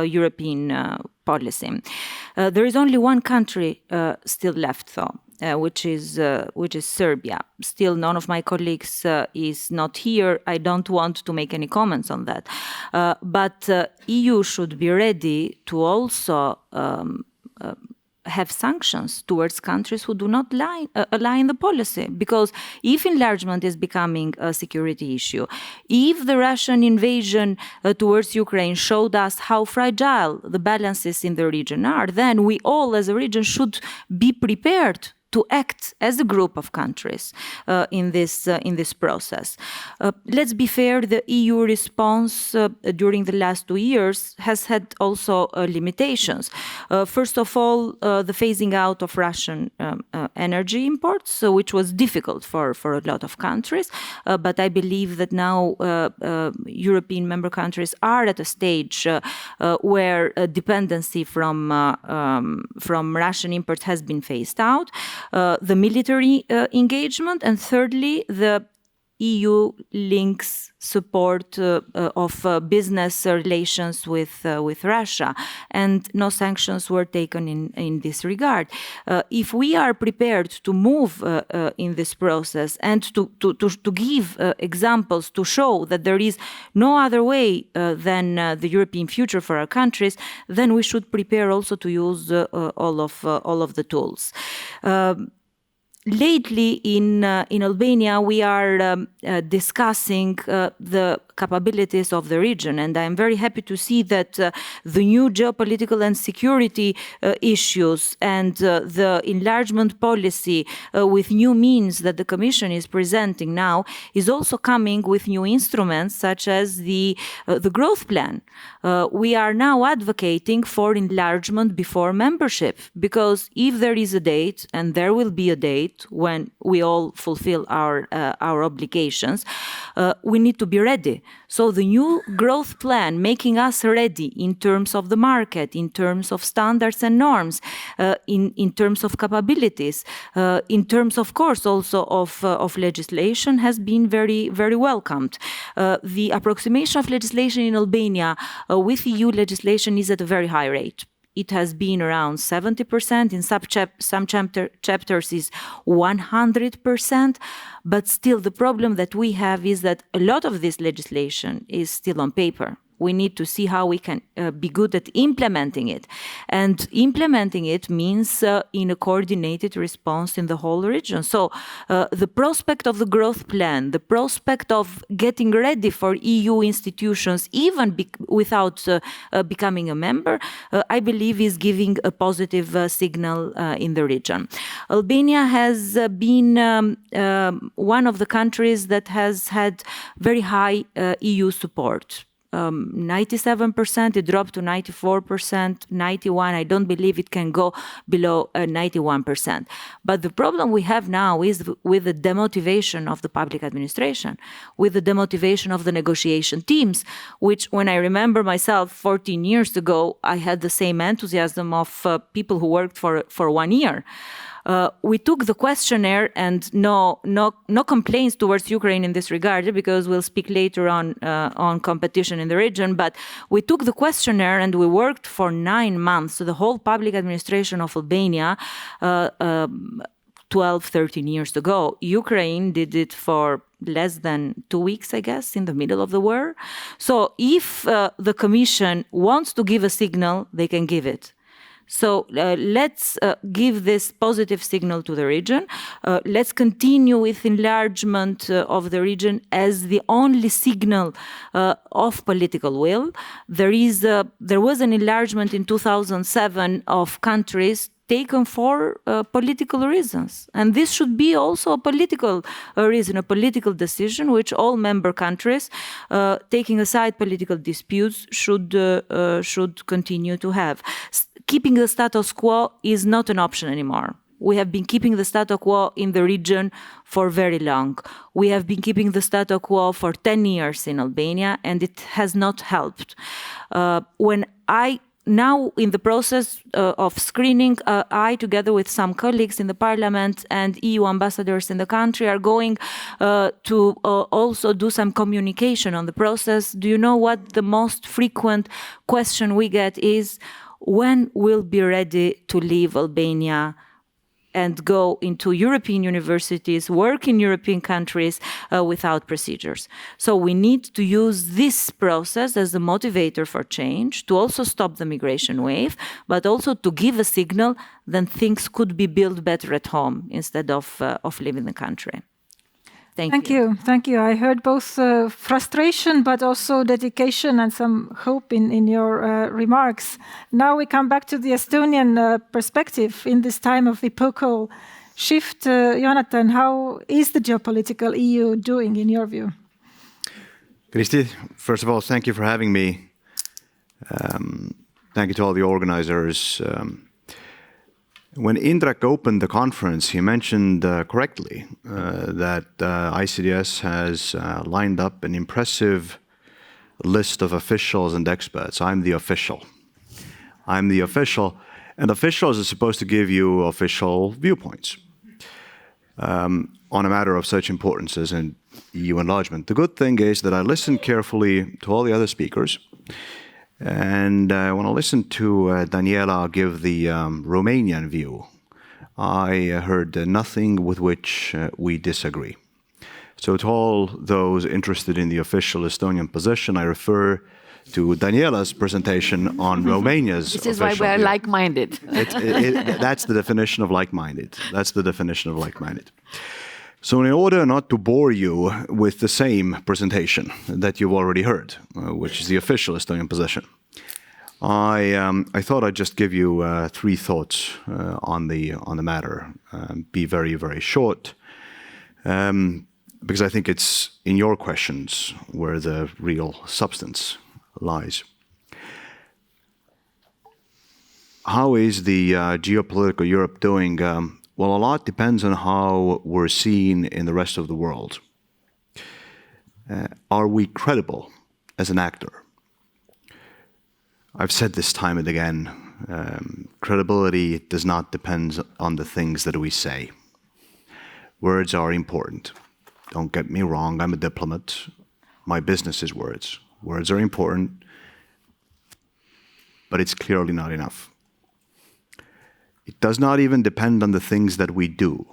European policy. There is only one country still left, though, which is Serbia. Still, none of my colleagues is not here. I don't want to make any comments on that. But EU should be ready to also have sanctions towards countries who do not align the policy. Because if enlargement is becoming a security issue, if the Russian invasion towards Ukraine showed us how fragile the balances in the region are, then we all as a region should be prepared to act as a group of countries in this process. Let's be fair, the EU response during the last 2 years has had also limitations. First of all, the phasing out of Russian energy imports, which was difficult for a lot of countries. But I believe that now European member countries are at a stage where dependency from Russian imports has been phased out. The military engagement, and thirdly, the EU links support of business relations with Russia, and no sanctions were taken in this regard. If we are prepared to move in this process and to give examples to show that there is no other way than the European future for our countries, then we should prepare also to use all of the tools. Lately, in Albania, we are discussing the capabilities of the region, and I'm very happy to see that the new geopolitical and security issues and the enlargement policy with new means that the Commission is presenting now is also coming with new instruments such as the growth plan. We are now advocating for enlargement before membership, because if there is a date, and there will be a date when we all fulfill our obligations, we need to be ready. So the new growth plan, making us ready in terms of the market, in terms of standards and norms, in terms of capabilities, in terms, of course, also of legislation, has been very, very welcomed. The approximation of legislation in Albania with EU legislation is at a very high rate. It has been around 70%, in some chapters is 100%, but still the problem that we have is that a lot of this legislation is still on paper. We need to see how we can be good at implementing it. And implementing it means in a coordinated response in the whole region. So the prospect of the growth plan, the prospect of getting ready for EU institutions, even without becoming a member, I believe is giving a positive signal in the region. Albania has been one of the countries that has had very high EU support. 97%, it dropped to 94%, 91%. I don't believe it can go below 91%. But the problem we have now is with the demotivation of the public administration, with the demotivation of the negotiation teams, which, when I remember myself 14 years ago, I had the same enthusiasm of people who worked for 1 year. We took the questionnaire, and no complaints towards Ukraine in this regard, because we'll speak later on competition in the region. But we took the questionnaire and we worked for 9 months. So the whole public administration of Albania, 12, 13 years ago, Ukraine did it for less than 2 weeks, I guess, in the middle of the war. So if the Commission wants to give a signal, they can give it. So let's give this positive signal to the region. Let's continue with enlargement of the region as the only signal of political will. There was an enlargement in 2007 of countries taken for political reasons. And this should be also a political reason, a political decision, which all member countries, taking aside political disputes, should continue to have. Keeping the status quo is not an option anymore. We have been keeping the status quo in the region for very long. We have been keeping the status quo for 10 years in Albania, and it has not helped. Now, in the process of screening, I, together with some colleagues in the parliament and EU ambassadors in the country, are going to also do some communication on the process. Do you know what the most frequent question we get is? When we'll be ready to leave Albania and go into European universities, work in European countries without procedures. So we need to use this process as a motivator for change, to also stop the migration wave, but also to give a signal that things could be built better at home instead of leaving the country. Thank you. Thank you. I heard both frustration, but also dedication and some hope in your remarks. Now we come back to the Estonian perspective in this time of epochal shift, Jonatan, how is the geopolitical EU doing in your view? Kristi, first of all, thank you for having me. Thank you to all the organizers. When Indrek opened the conference, he mentioned correctly that ICDS has lined up an impressive list of officials and experts. I'm the official. I'm the official, and officials are supposed to give you official viewpoints on a matter of such importance as in EU enlargement. The good thing is that I listened carefully to all the other speakers, and when I listened to Daniela give the Romanian view, I heard nothing with which we disagree. So to all those interested in the official Estonian position, I refer to Daniela's presentation on Romania's This is why we are like-minded. That's the definition of like-minded. That's the definition of like-minded. So in order not to bore you with the same presentation that you've already heard, which is the official Estonian position, I thought I'd just give you 3 thoughts on the matter. Be very, very short, because I think it's in your questions where the real substance lies. How is the geopolitical Europe doing? Well, a lot depends on how we're seen in the rest of the world. Are we credible as an actor? I've said this time and again, credibility does not depend on the things that we say. Words are important. Don't get me wrong, I'm a diplomat. My business is words. Words are important, but it's clearly not enough. It does not even depend on the things that we do.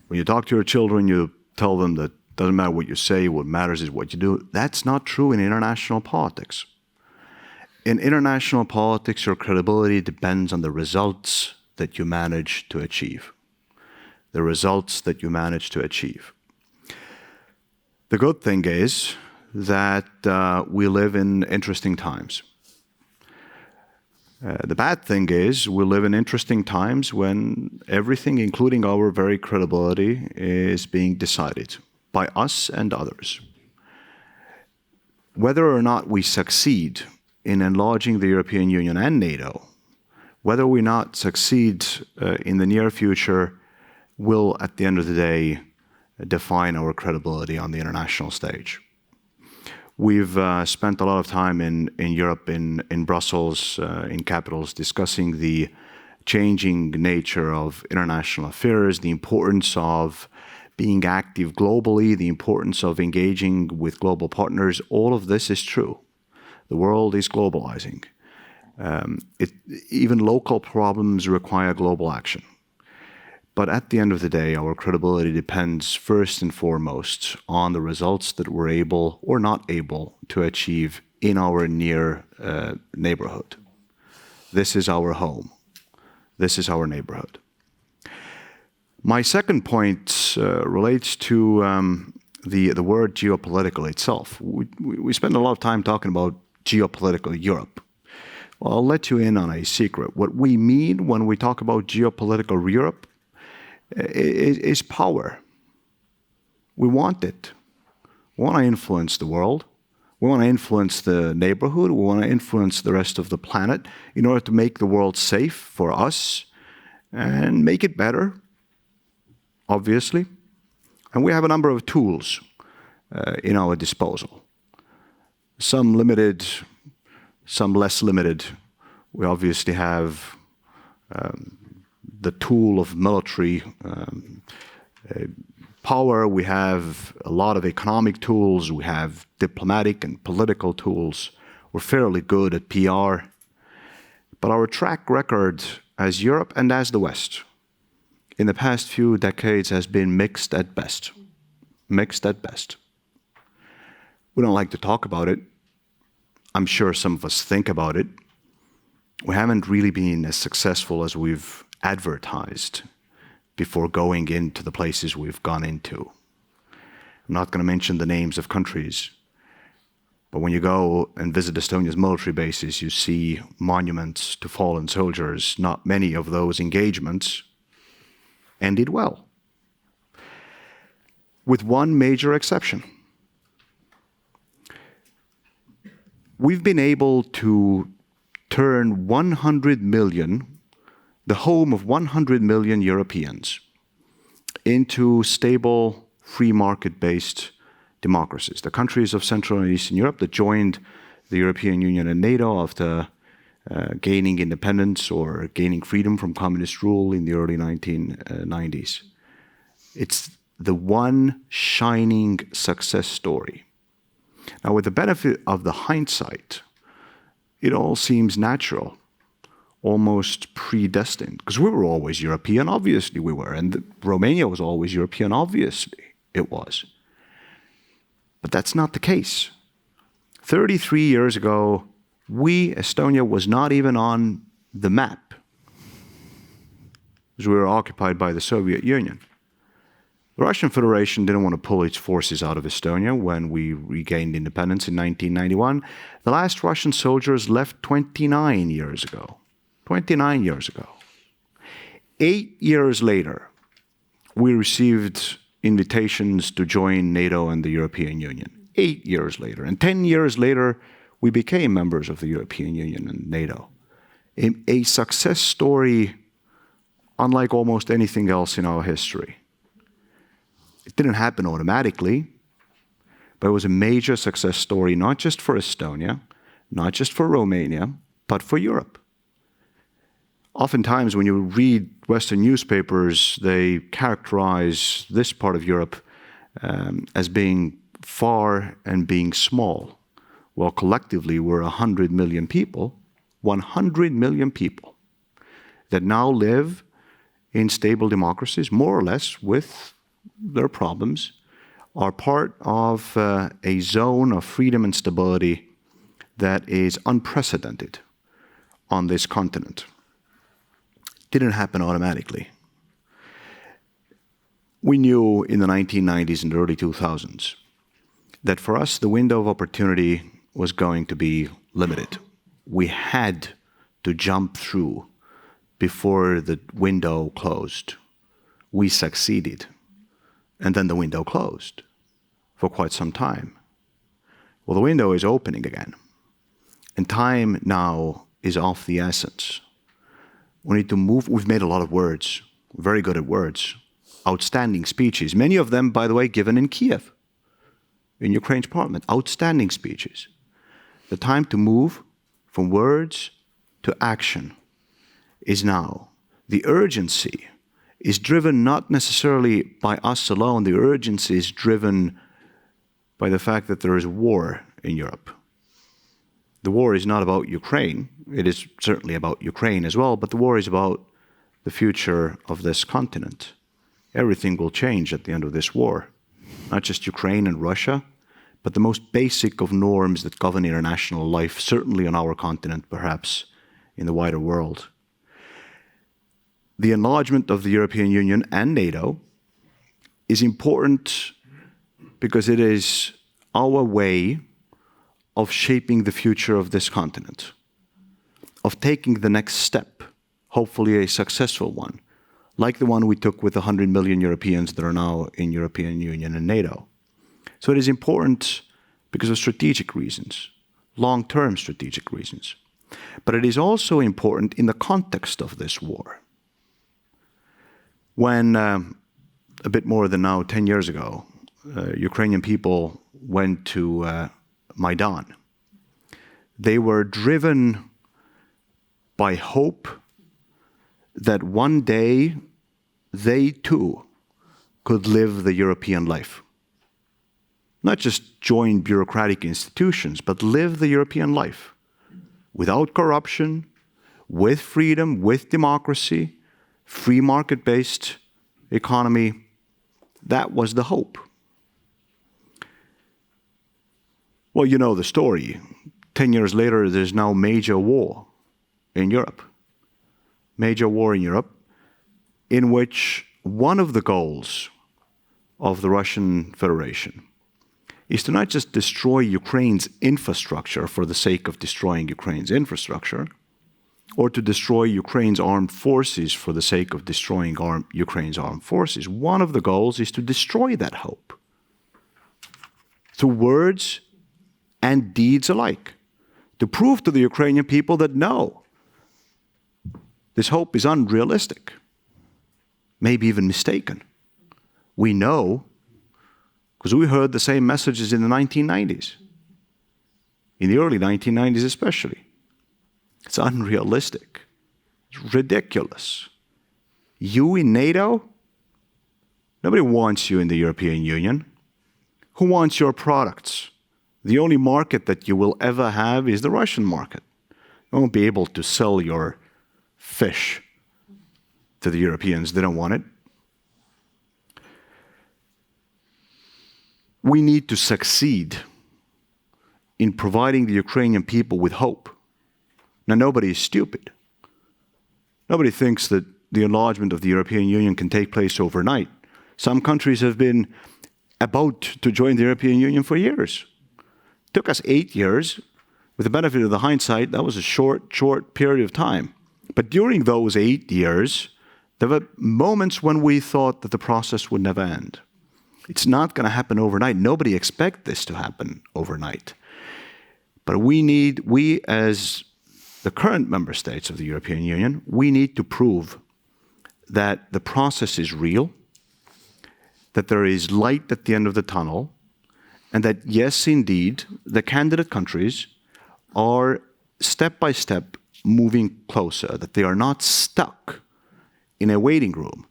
When you talk to your children, you tell them that it doesn't matter what you say, what matters is what you do. That's not true in international politics. In international politics, your credibility depends on the results that you manage to achieve. The results that you manage to achieve. The good thing is that we live in interesting times. The bad thing is we live in interesting times when everything, including our very credibility, is being decided by us and others. Whether or not we succeed in enlarging the European Union and NATO, whether we not succeed in the near future will, at the end of the day, define our credibility on the international stage. We've spent a lot of time in Europe, in Brussels, in capitals, discussing the changing nature of international affairs, the importance of being active globally, the importance of engaging with global partners. All of this is true. The world is globalizing. Even local problems require global action. But at the end of the day, our credibility depends first and foremost on the results that we're able or not able to achieve in our near neighborhood. This is our home. This is our neighborhood. My second point relates to the word geopolitical itself. We spend a lot of time talking about geopolitical Europe. Well, I'll let you in on a secret. What we mean when we talk about geopolitical Europe is power. We want it. We want to influence the world. We want to influence the neighborhood. We want to influence the rest of the planet in order to make the world safe for us and make it better, obviously. And we have a number of tools in our disposal. Some limited, some less limited. We obviously have the tool of military power. We have a lot of economic tools. We have diplomatic and political tools. We're fairly good at PR. But our track record as Europe and as the West in the past few decades has been mixed at best. Mixed at best. We don't like to talk about it. I'm sure some of us think about it. We haven't really been as successful as we've advertised before going into the places we've gone into. I'm not going to mention the names of countries, but when you go and visit Estonia's military bases, you see monuments to fallen soldiers. Not many of those engagements ended well. With one major exception. We've been able to turn 100 million, the home of 100 million Europeans, into stable, free market-based democracies. The countries of Central and Eastern Europe that joined the European Union and NATO after gaining independence or gaining freedom from communist rule in the early 1990s. It's the one shining success story. Now, with the benefit of the hindsight, it all seems natural, almost predestined, because we were always European, obviously we were, and Romania was always European, obviously it was. But that's not the case. 33 years ago, Estonia was not even on the map, because we were occupied by the Soviet Union. The Russian Federation didn't want to pull its forces out of Estonia when we regained independence in 1991. The last Russian soldiers left 29 years ago. 29 years ago. 8 years later, we received invitations to join NATO and the European Union. 8 years later. And 10 years later, we became members of the European Union and NATO. A success story unlike almost anything else in our history. It didn't happen automatically, but it was a major success story, not just for Estonia, not just for Romania, but for Europe. Oftentimes, when you read Western newspapers, they characterize this part of Europe as being far and being small. Well, collectively, we're 100 million people, 100 million people, that now live in stable democracies, more or less, with their problems, are part of a zone of freedom and stability that is unprecedented on this continent. It didn't happen automatically. We knew in the 1990s and early 2000s that for us the window of opportunity was going to be limited. We had to jump through before the window closed. We succeeded. And then the window closed for quite some time. Well, the window is opening again. And time now is of the essence. We need to move. We've made a lot of words, very good at words, outstanding speeches, many of them, by the way, given in Kiev, in Ukraine's parliament, outstanding speeches. The time to move from words to action is now. The urgency is driven not necessarily by us alone. The urgency is driven by the fact that there is war in Europe. The war is not about Ukraine. It is certainly about Ukraine as well, but the war is about the future of this continent. Everything will change at the end of this war. Not just Ukraine and Russia, but the most basic of norms that govern international life, certainly on our continent, perhaps in the wider world. The enlargement of the European Union and NATO is important because it is our way of shaping the future of this continent, of taking the next step, hopefully a successful one, like the one we took with 100 million Europeans that are now in European Union and NATO. So it is important because of strategic reasons, long-term strategic reasons. But it is also important in the context of this war. When, a bit more than now 10 years ago, Ukrainian people went to Maidan, they were driven by hope that one day they too could live the European life. Not just join bureaucratic institutions, but live the European life without corruption, with freedom, with democracy, free market-based economy. That was the hope. Well, you know the story. 10 years later, there's now major war in Europe. Major war in Europe, in which one of the goals of the Russian Federation is to not just destroy Ukraine's infrastructure for the sake of destroying Ukraine's infrastructure, or to destroy Ukraine's armed forces for the sake of destroying Ukraine's armed forces. One of the goals is to destroy that hope through words and deeds alike, to prove to the Ukrainian people that no, this hope is unrealistic, maybe even mistaken. We know, because we heard the same messages in the 1990s, in the early 1990s especially. It's unrealistic. It's ridiculous. You in NATO? Nobody wants you in the European Union. Who wants your products? The only market that you will ever have is the Russian market. You won't be able to sell your fish to the Europeans. They don't want it. We need to succeed in providing the Ukrainian people with hope. Now, nobody is stupid. Nobody thinks that the enlargement of the European Union can take place overnight. Some countries have been about to join the European Union for years. It took us 8 years. With the benefit of the hindsight, that was a short period of time. But during those 8 years, there were moments when we thought that the process would never end. It's not going to happen overnight. Nobody expects this to happen overnight. But we as the current member states of the European Union, we need to prove that the process is real, that there is light at the end of the tunnel, and that yes, indeed, the candidate countries are step by step moving closer, that they are not stuck in a waiting room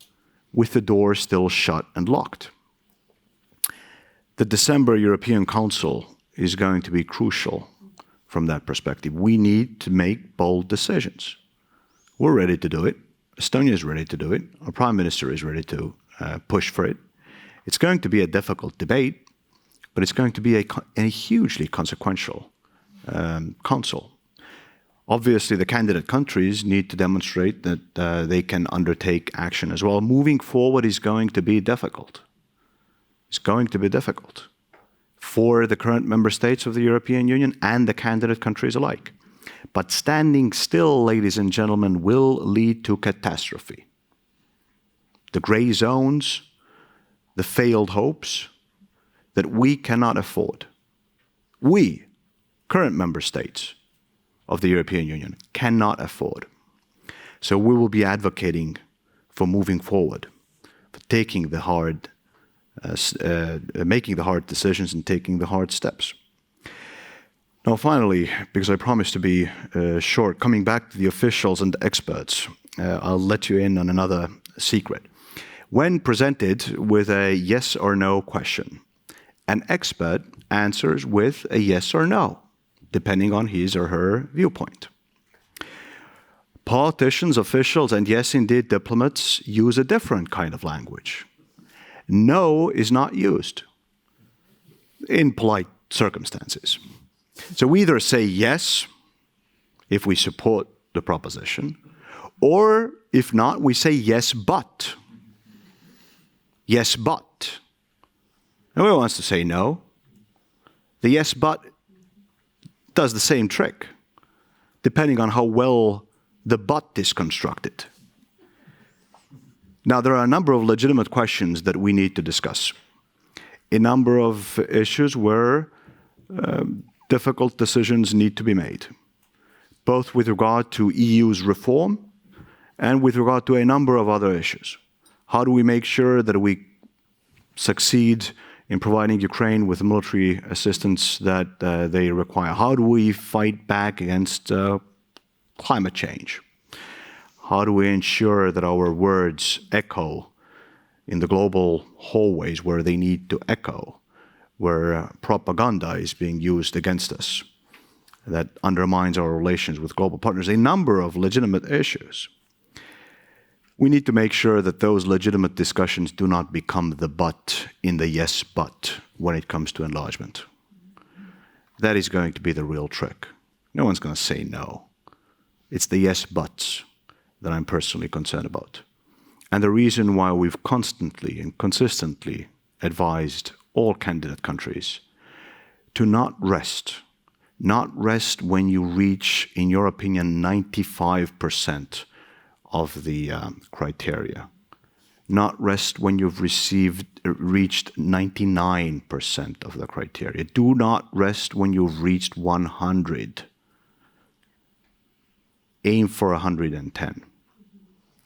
with the door still shut and locked. The December European Council is going to be crucial from that perspective. We need to make bold decisions. We're ready to do it. Estonia is ready to do it. Our Prime Minister is ready to push for it. It's going to be a difficult debate, but it's going to be a hugely consequential council. Obviously, the candidate countries need to demonstrate that they can undertake action as well. Moving forward is going to be difficult. It's going to be difficult for the current member states of the European Union and the candidate countries alike. But standing still, ladies and gentlemen, will lead to catastrophe. The gray zones, the failed hopes that we cannot afford. We, current member states of the European Union, cannot afford. So we will be advocating for moving forward, for taking the hard making the hard decisions and taking the hard steps. Now, finally, because I promised to be short, coming back to the officials and the experts, I'll let you in on another secret. When presented with a yes or no question, an expert answers with a yes or no, depending on his or her viewpoint. Politicians, officials, and yes, indeed, diplomats use a different kind of language. No is not used in polite circumstances. So we either say yes if we support the proposition, or if not, we say yes, but. Yes, but. Nobody wants to say no. The yes, but does the same trick, depending on how well the but is constructed. Now, there are a number of legitimate questions that we need to discuss. A number of issues where difficult decisions need to be made, both with regard to EU's reform and with regard to a number of other issues. How do we make sure that we succeed in providing Ukraine with the military assistance that they require? How do we fight back against climate change? How do we ensure that our words echo in the global hallways where they need to echo, where propaganda is being used against us that undermines our relations with global partners? A number of legitimate issues. We need to make sure that those legitimate discussions do not become the but in the yes but when it comes to enlargement. That is going to be the real trick. No one's going to say no. It's the yes buts that I'm personally concerned about. And the reason why we've constantly and consistently advised all candidate countries to not rest, not rest when you reach, in your opinion, 95% of the criteria. Not rest when you've reached 99% of the criteria. Do not rest when you've reached 100. Aim for 110.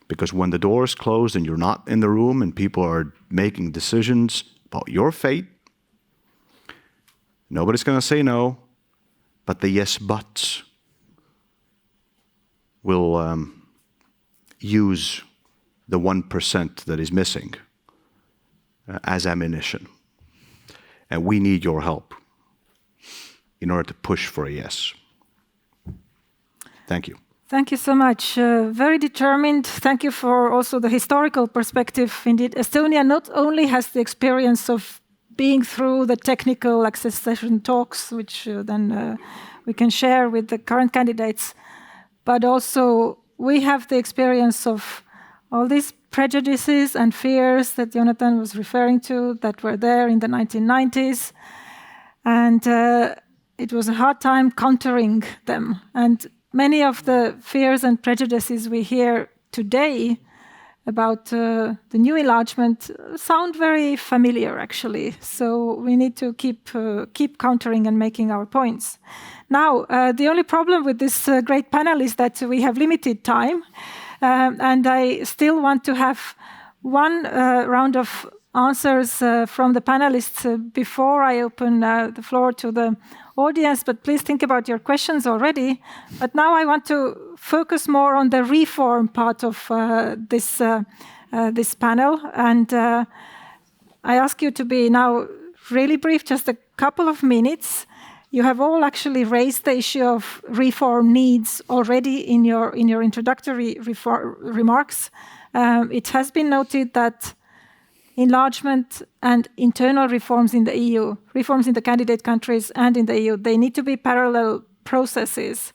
Because when the doors close and you're not in the room and people are making decisions about your fate, nobody's going to say no, but the yes buts will use the 1% that is missing as ammunition. And we need your help in order to push for a yes. Thank you. Thank you so much. Very determined. Thank you for also the historical perspective. Indeed, Estonia not only has the experience of being through the technical accession talks, which then we can share with the current candidates, but also we have the experience of all these prejudices and fears that Jonatan was referring to that were there in the 1990s. And it was a hard time countering them. And many of the fears and prejudices we hear today about the new enlargement sound very familiar, actually. So we need to keep countering and making our points. Now, the only problem with this great panel is that we have limited time. And I still want to have one round of answers from the panelists before I open the floor to the audience, but please think about your questions already. But now I want to focus more on the reform part of this panel. And I ask you to be now really brief, just a couple of minutes. You have all actually raised the issue of reform needs already in your introductory remarks. It has been noted that enlargement and internal reforms in the EU, reforms in the candidate countries and in the EU, they need to be parallel processes.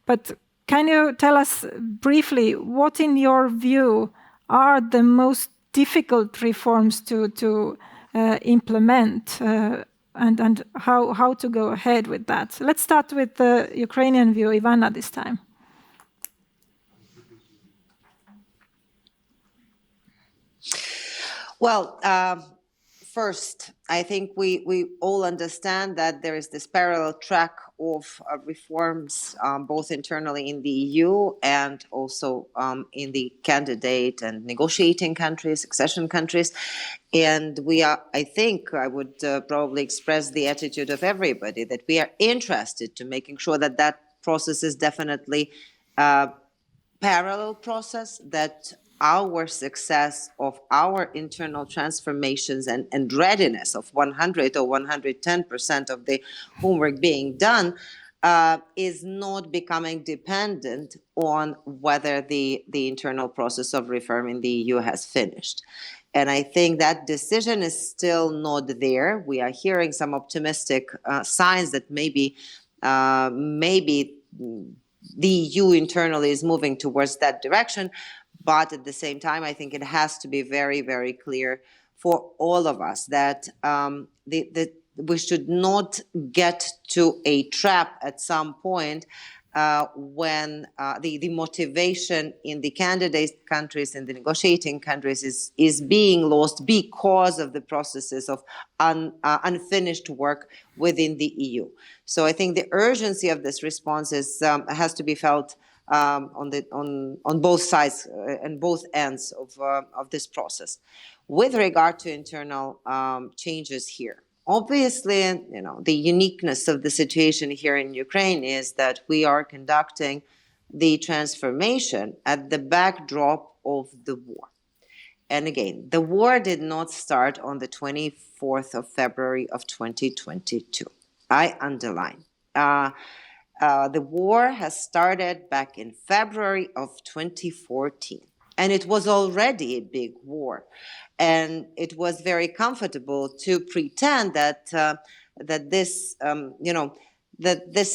But can you tell us briefly what, in your view, are the most difficult reforms to implement? And how to go ahead with that. Let's start with the Ukrainian view, Ivanna, this time. Well, first, I think we all understand that there is this parallel track of reforms, both internally in the EU and also in the candidate and negotiating countries, accession countries. And we are, I think, I would probably express the attitude of everybody that we are interested to making sure that that process is definitely a parallel process, that our success of our internal transformations and readiness of 100 or 110% of the homework being done is not becoming dependent on whether the internal process of reform in the EU has finished. And I think that decision is still not there. We are hearing some optimistic signs that maybe the EU internally is moving towards that direction. But at the same time, I think it has to be very, very clear for all of us that we should not get to a trap at some point when the motivation in the candidate countries and the negotiating countries is being lost because of the processes of unfinished work within the EU. So I think the urgency of this response has to be felt on both sides and both ends of this process. With regard to internal changes here, obviously, the uniqueness of the situation here in Ukraine is that we are conducting the transformation at the backdrop of the war. And again, the war did not start on the 24th of February of 2022. I underline. The war has started back in February of 2014, and it was already a big war. And it was very comfortable to pretend that this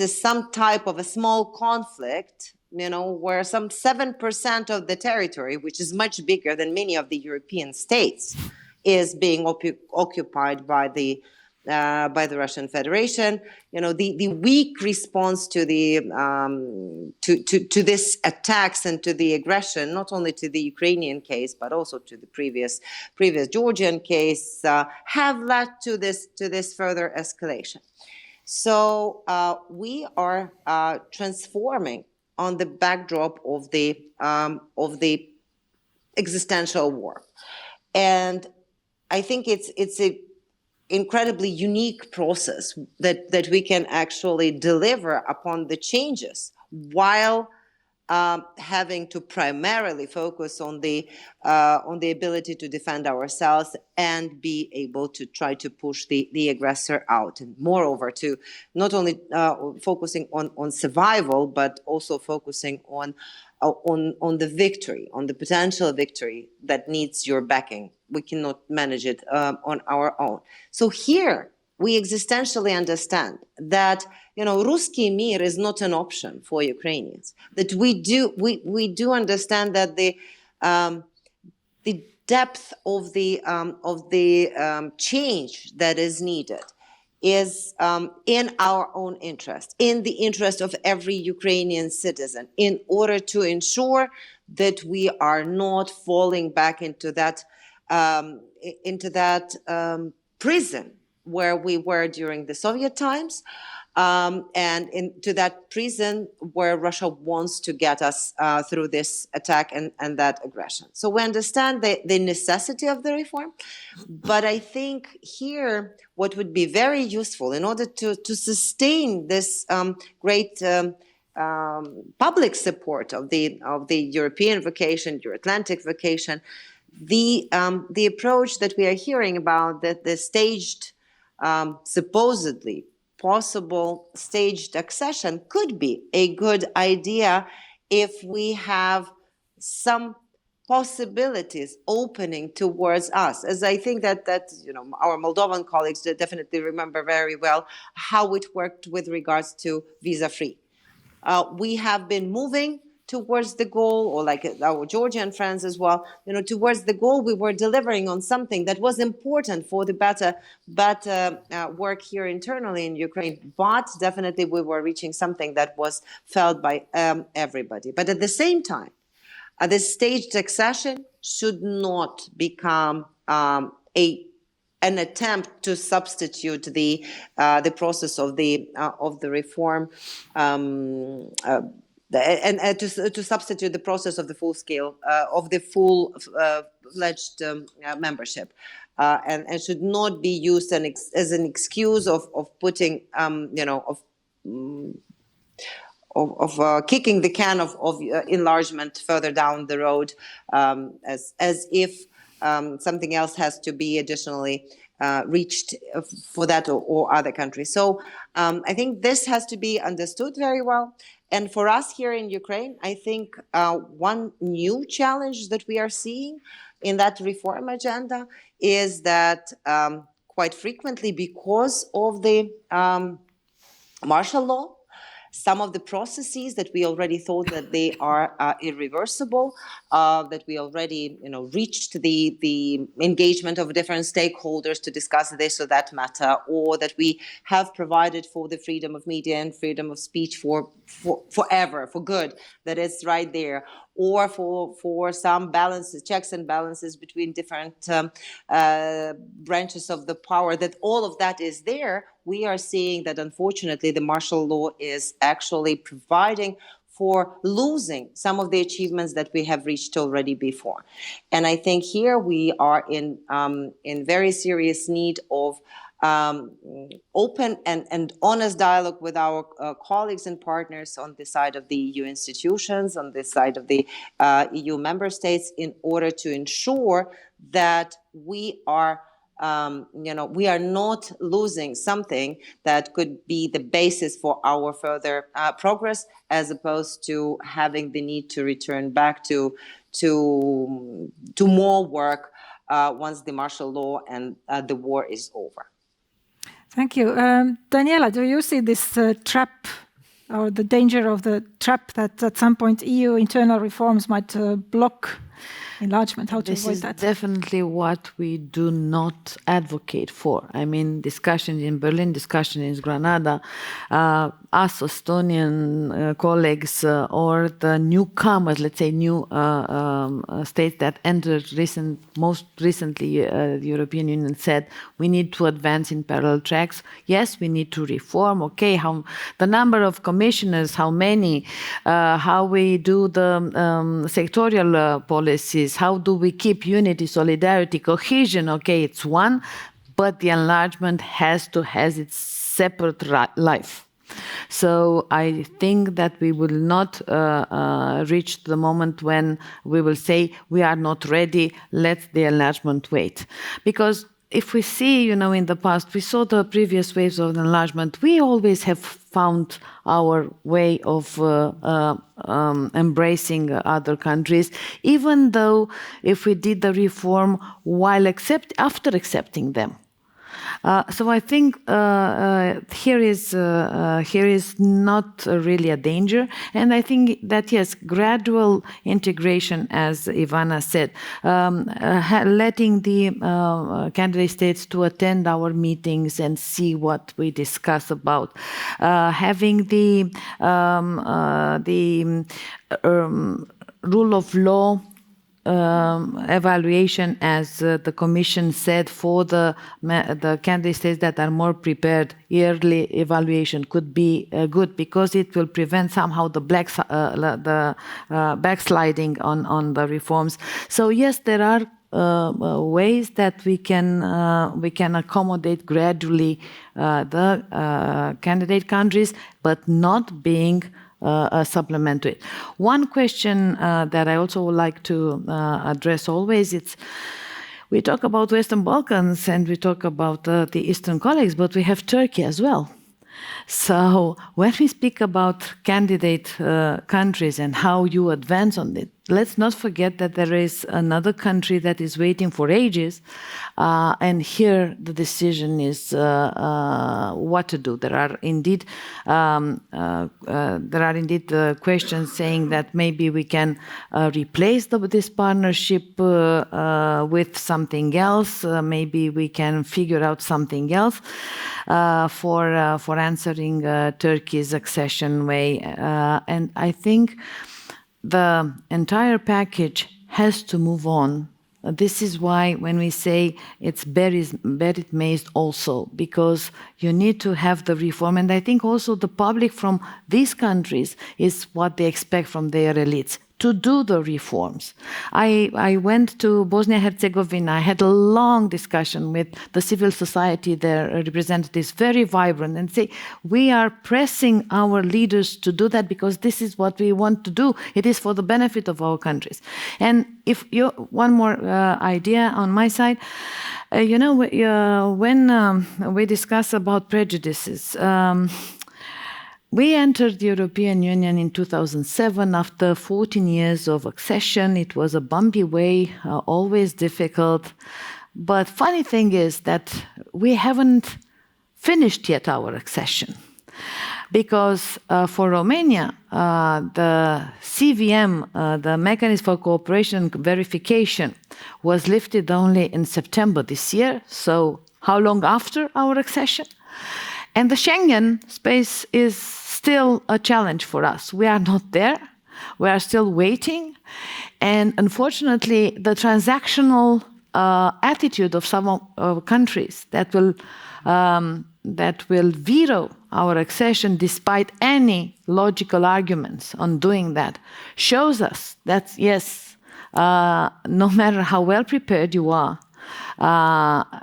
is some type of a small conflict, where some 7% of the territory, which is much bigger than many of the European states, is being occupied by the by the Russian Federation, the weak response to the to this attacks and to the aggression, not only to the Ukrainian case but also to the previous Georgian case, have led to this further escalation. So we are transforming on the backdrop of the existential war, and I think it's a incredibly unique process that we can actually deliver upon the changes while having to primarily focus on the ability to defend ourselves and be able to try to push the aggressor out, and moreover to not only focusing on survival but also focusing on the victory, on the potential victory that needs your backing. We cannot manage it on our own. So here we existentially understand that Ruski Mir is not an option for Ukrainians. That we do understand that the depth of the change that is needed is in our own interest, in the interest of every Ukrainian citizen, in order to ensure that we are not falling back into that prison where we were during the Soviet times, and into that prison where Russia wants to get us through this attack and that aggression. So we understand the necessity of the reform, but I think here what would be very useful in order to sustain this great public support of the European vocation, Euro-Atlantic vocation, the approach that we are hearing about, that the staged, supposedly possible staged accession, could be a good idea if we have some possibilities opening towards us. As I think that our Moldovan colleagues definitely remember very well how it worked with regards to visa-free. We have been moving towards the goal, or like our Georgian friends as well, towards the goal. We were delivering on something that was important for the better work here internally in Ukraine, but definitely we were reaching something that was felt by everybody. But at the same time, this staged accession should not become an attempt to substitute the process of the reform. And to substitute the process of the full-scale, of the full-fledged membership, and should not be used as an excuse of putting, of kicking the can of enlargement further down the road, as if something else has to be additionally reached for that or other countries. So I think this has to be understood very well. And for us here in Ukraine, I think one new challenge that we are seeing in that reform agenda is that quite frequently, because of the martial law, some of the processes that we already thought that they are irreversible, that we already reached the engagement of different stakeholders to discuss this or that matter, or that we have provided for the freedom of media and freedom of speech for forever, for good, that is right there, or for some balances, checks and balances between different branches of the power, that all of that is there. We are seeing that unfortunately the martial law is actually providing for losing some of the achievements that we have reached already before. And I think here we are in very serious need of open and honest dialogue with our colleagues and partners on the side of the EU institutions, on the side of the EU member states, in order to ensure that we are not losing something that could be the basis for our further progress, as opposed to having the need to return back to more work once the martial law and the war is over. Thank you. Daniela, do you see this trap, or the danger of the trap that at some point EU internal reforms might block enlargement, how to avoid that? This is definitely what we do not advocate for. I mean, discussions in Berlin, discussion in Granada, us Estonian colleagues or the newcomers, let's say new states that entered most recently the European Union said we need to advance in parallel tracks. Yes, we need to reform. Okay, how the number of commissioners, how many, how we do the sectorial policies, how do we keep unity, solidarity, cohesion? Okay, it's one, but the enlargement has its separate life. So I think that we will not reach the moment when we will say we are not ready, let the enlargement wait. Because if we see, in the past, we saw the previous waves of enlargement, we always have found our way of embracing other countries, even though if we did the reform after accepting them. So I think here is not really a danger, and I think that yes, gradual integration, as Ivanna said, letting the candidate states to attend our meetings and see what we discuss about, having the rule of law evaluation, as the Commission said, for the candidate states that are more prepared, yearly evaluation could be good, because it will prevent somehow the backsliding on the reforms. So yes, there are ways that we can accommodate gradually the candidate countries, but not being supplement to it. One question that I also would like to address always, we talk about Western Balkans and we talk about the Eastern colleagues, but we have Turkey as well. So when we speak about candidate countries and how you advance on it, let's not forget that there is another country that is waiting for ages, and here the decision is what to do. There are indeed questions saying that maybe we can replace this partnership with something else. Maybe we can figure out something else for answering Turkey's accession way, and I think the entire package has to move on. This is why when we say it's buried maize also, because you need to have the reform. And I think also the public from these countries is what they expect from their elites, to do the reforms. I went to Bosnia-Herzegovina. I had a long discussion with the civil society, their representatives, very vibrant, and say, we are pressing our leaders to do that because this is what we want to do. It is for the benefit of our countries. And if you one more idea on my side, when we discuss about prejudices, we entered the European Union in 2007 after 14 years of accession. It was a bumpy way, always difficult. But funny thing is that we haven't finished yet our accession. Because for Romania, the CVM, the Mechanism for Cooperation and Verification, was lifted only in September this year. So how long after our accession? And the Schengen space is still a challenge for us. We are not there. We are still waiting. And unfortunately, the transactional attitude of some countries that will veto our accession despite any logical arguments on doing that shows us that, yes, no matter how well prepared you are,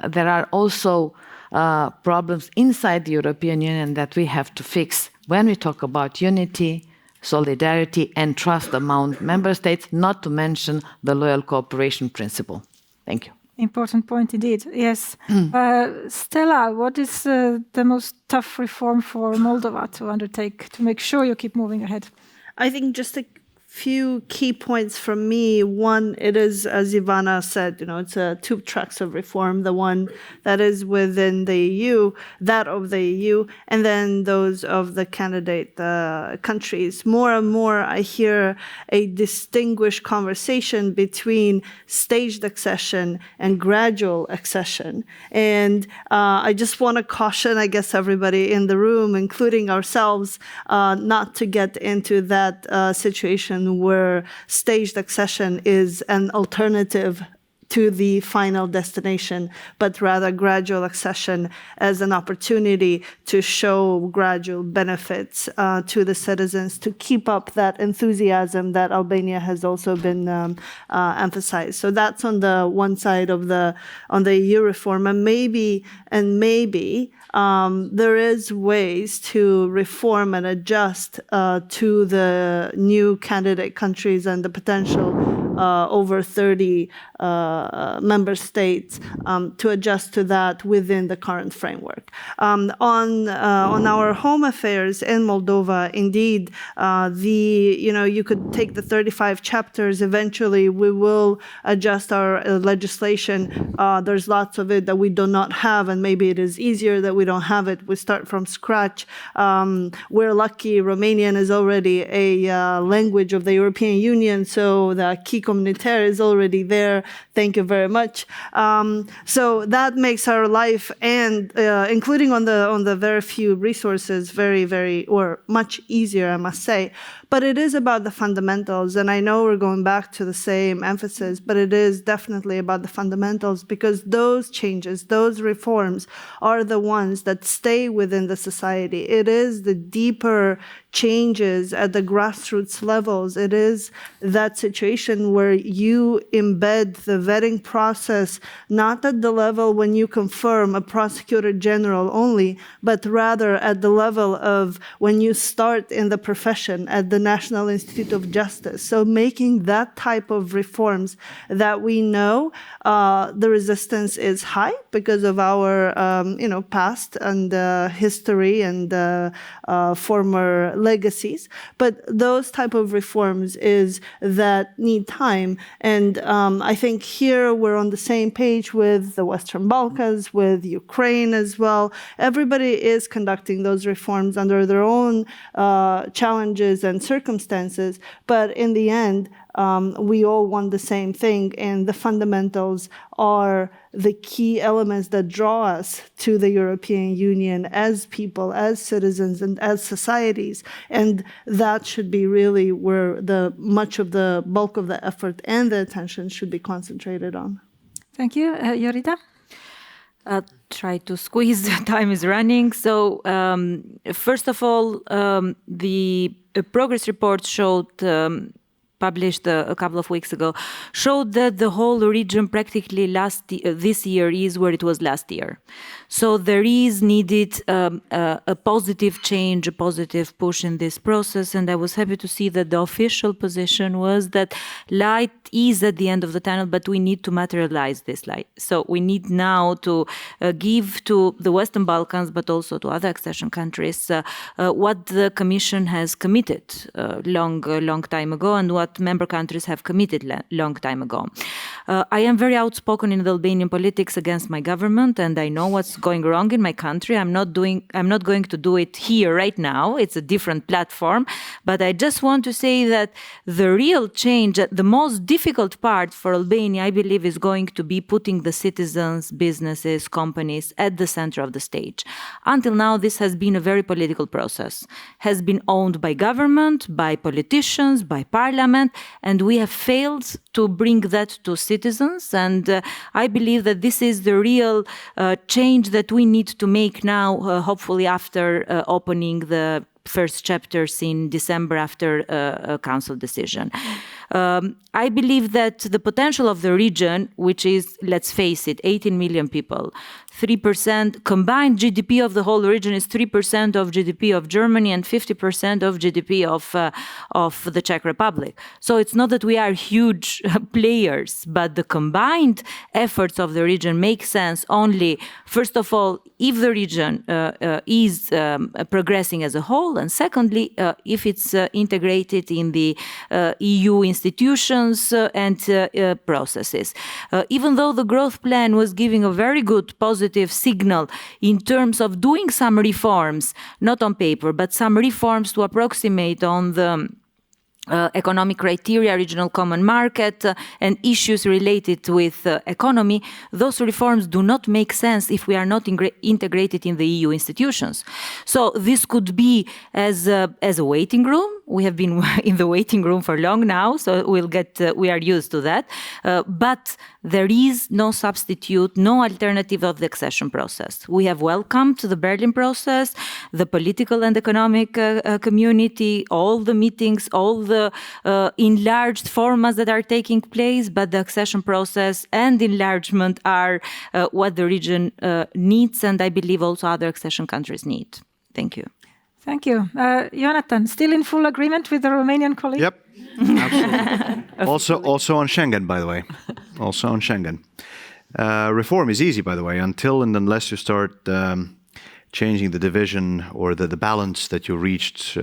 there are also problems inside the European Union that we have to fix when we talk about unity, solidarity, and trust among member states, not to mention the loyal cooperation principle. Thank you. Important point indeed, yes. Stela, what is the most tough reform for Moldova to undertake to make sure you keep moving ahead? I think just a few key points from me. One, it is, as Ivanna said, it's two tracks of reform, the one that is within the EU, that of the EU, and then those of the candidate countries. More and more, I hear a distinguished conversation between staged accession and gradual accession. And I just want to caution, I guess, everybody in the room, including ourselves, not to get into that situation where staged accession is an alternative to the final destination, but rather gradual accession as an opportunity to show gradual benefits to the citizens, to keep up that enthusiasm that Albania has also been emphasized. So that's on the one side of on the EU reform, and maybe there is ways to reform and adjust to the new candidate countries and the potential over 30 member states to adjust to that within the current framework. On our home affairs in Moldova, indeed, you could take the 35 chapters. Eventually, we will adjust our legislation. There's lots of it that we do not have, and maybe it is easier that we don't have it. We start from scratch. We're lucky. Romanian is already a language of the European Union, so the acquis communautaire is already there. Thank you very much. So that makes our life, and including on the very few resources, much easier, I must say. But it is about the fundamentals, and I know we're going back to the same emphasis, but it is definitely about the fundamentals, because those changes, those reforms are the ones that stay within the society. It is the deeper changes at the grassroots levels. It is that situation where you embed the vetting process, not at the level when you confirm a prosecutor general only, but rather at the level of when you start in the profession at the National Institute of Justice. So making that type of reforms that we know the resistance is high because of our past and history and former legacies. But those type of reforms is that need time. And I think here we're on the same page with the Western Balkans, with Ukraine as well. Everybody is conducting those reforms under their own challenges and circumstances. But in the end, we all want the same thing, and the fundamentals are the key elements that draw us to the European Union as people, as citizens, and as societies. And that should be really where much of the bulk of the effort and the attention should be concentrated on. Thank you. Jorida? I'll try to squeeze. Time is running. So first of all, the progress report published a couple of weeks ago, showed that the whole region practically this year is where it was last year. So there is needed a positive change, a positive push in this process, and I was happy to see that the official position was that light is at the end of the tunnel, but we need to materialize this light. So we need now to give to the Western Balkans, but also to other accession countries, what the Commission has committed long time ago, and what member countries have committed long time ago. I am very outspoken in the Albanian politics against my government, and I know what's going wrong in my country. I'm not going to do it here right now. It's a different platform, but I just want to say that the real change, the most difficult part for Albania, I believe, is going to be putting the citizens, businesses, companies at the center of the stage. Until now, this has been a very political process, has been owned by government, by politicians, by parliament, and we have failed to bring that to citizens. And I believe that this is the real change that we need to make now, hopefully after opening the first chapters in December after a council decision. I believe that the potential of the region, which is, let's face it, 18 million people, 3% combined GDP of the whole region is 3% of GDP of Germany and 50% of GDP of the Czech Republic. So it's not that we are huge players, but the combined efforts of the region make sense only, first of all, if the region is progressing as a whole, and secondly, if it's integrated in the EU institutions and processes. Even though the growth plan was giving a very good positive signal in terms of doing some reforms, not on paper, but some reforms to approximate on the economic criteria, regional common market, and issues related with economy, those reforms do not make sense if we are not integrated in the EU institutions. So this could be as a waiting room. We have been in the waiting room for long now, so we are used to that. But there is no substitute, no alternative of the accession process. We have welcomed the Berlin process, the political and economic community, all the meetings, all the enlarged formats that are taking place, but the accession process and enlargement are what the region needs, and I believe also other accession countries need. Thank you. Thank you. Jonatan, still in full agreement with the Romanian colleague? Yep, absolutely. Also on Schengen, by the way. Also on Schengen. Reform is easy, by the way, until and unless you start changing the division or the balance that you reached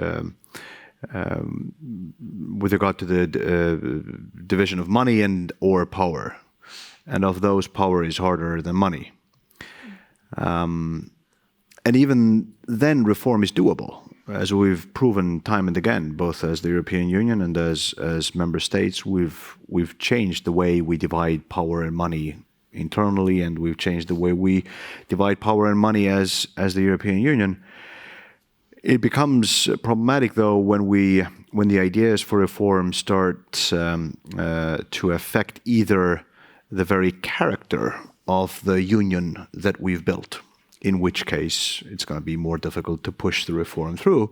with regard to the division of money and or power. And of those, power is harder than money. And even then, reform is doable, as we've proven time and again, both as the European Union and as member states. We've changed the way we divide power and money internally, and we've changed the way we divide power and money as the European Union. It becomes problematic, though, when the ideas for reform start to affect either the very character of the union that we've built, in which case it's going to be more difficult to push the reform through,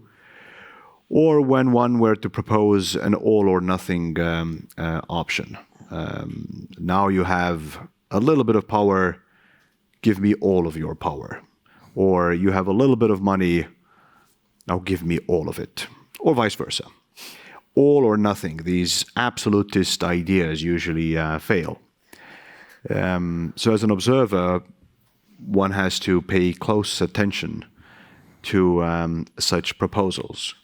or when one were to propose an all-or-nothing option. Now you have a little bit of power, give me all of your power. Or you have a little bit of money, now give me all of it. Or vice versa. All or nothing, these absolutist ideas usually fail. So as an observer, one has to pay close attention to such proposals.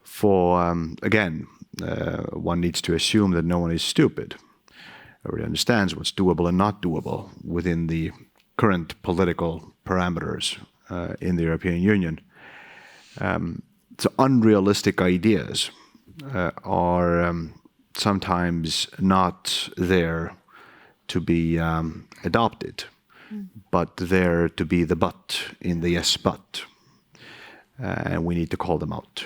For, again, one needs to assume that no one is stupid. Everybody understands what's doable and not doable within the current political parameters in the European Union. So unrealistic ideas are sometimes not there to be adopted, but there to be the but in the yes but. And we need to call them out.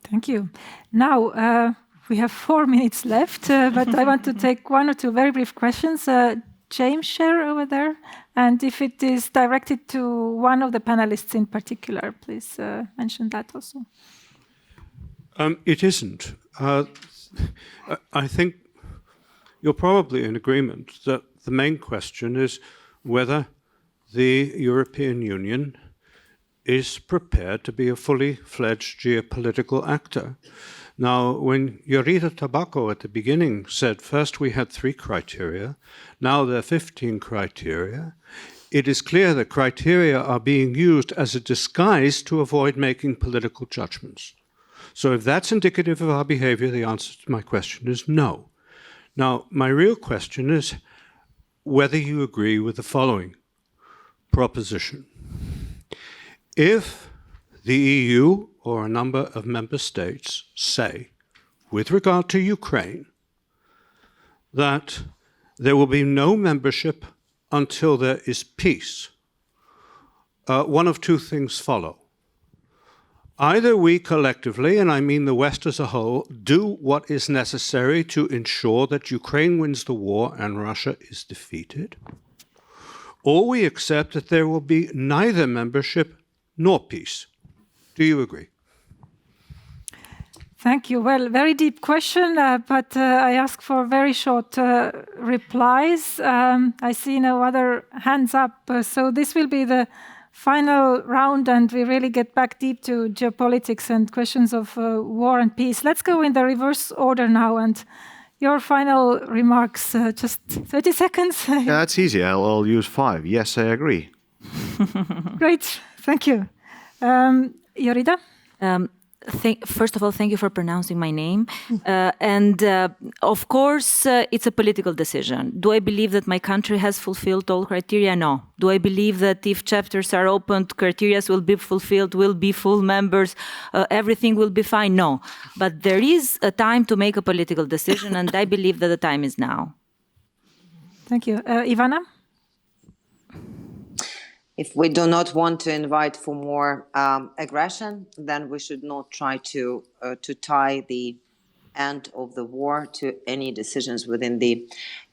Thank you. Now, we have 4 minutes left, but I want to take 1 or 2 very brief questions. James share over there. And if it is directed to one of the panelists in particular, please mention that also. It isn't. I think you're probably in agreement that the main question is whether the European Union is prepared to be a fully fledged geopolitical actor. Now, when Jorida Tabaku at the beginning said first we had 3 criteria, now there are 15 criteria, it is clear that criteria are being used as a disguise to avoid making political judgments. So if that's indicative of our behavior, the answer to my question is no. Now, my real question is whether you agree with the following proposition. If the EU or a number of member states say, with regard to Ukraine, that there will be no membership until there is peace, one of 2 things follow. Either we collectively, and I mean the West as a whole, do what is necessary to ensure that Ukraine wins the war and Russia is defeated, or we accept that there will be neither membership nor peace. Do you agree? Thank you. Well, very deep question, but I ask for very short replies. I see no other hands up, so this will be the final round, and we really get back deep to geopolitics and questions of war and peace. Let's go in the reverse order now, and your final remarks, just 30 seconds. Yeah, that's easy. I'll use 5. Yes, I agree. Great, thank you. Jorida? First of all, thank you for pronouncing my name. Of course, it's a political decision. Do I believe that my country has fulfilled all criteria? No. Do I believe that if chapters are opened, criteria will be fulfilled, will be full members, everything will be fine? No. But there is a time to make a political decision, and I believe that the time is now. Thank you. Ivanna? If we do not want to invite for more aggression, then we should not try to tie the end of the war to any decisions within the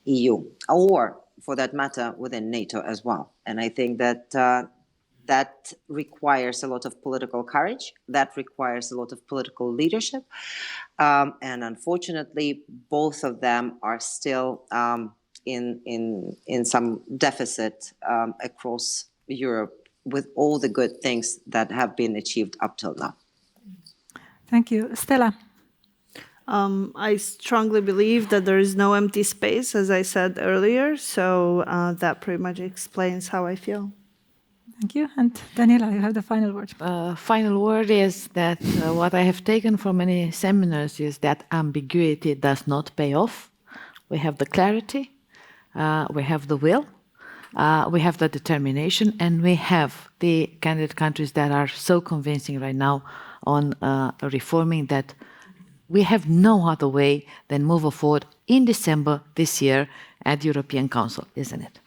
EU, or for that matter, within NATO as well. And I think that that requires a lot of political courage, that requires a lot of political leadership. And unfortunately, both of them are still in some deficit across Europe, with all the good things that have been achieved up till now. Thank you. Stela? I strongly believe that there is no empty space, as I said earlier, so that pretty much explains how I feel. Thank you. And Daniela, you have the final word. Final word is that what I have taken from many seminars is that ambiguity does not pay off. We have the clarity, we have the will, we have the determination, and we have the candidate countries that are so convincing right now on reforming that we have no other way than move forward in December this year at the European Council, isn't it?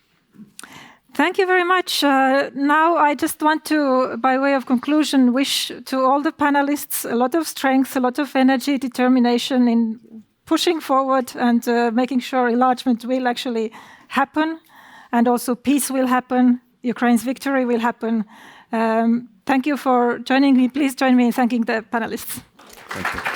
Thank you very much. Now I just want to, by way of conclusion, wish to all the panelists a lot of strength, a lot of energy, determination in pushing forward and making sure enlargement will actually happen. And also peace will happen, Ukraine's victory will happen. Thank you for joining me. Please join me in thanking the panelists. Thank you.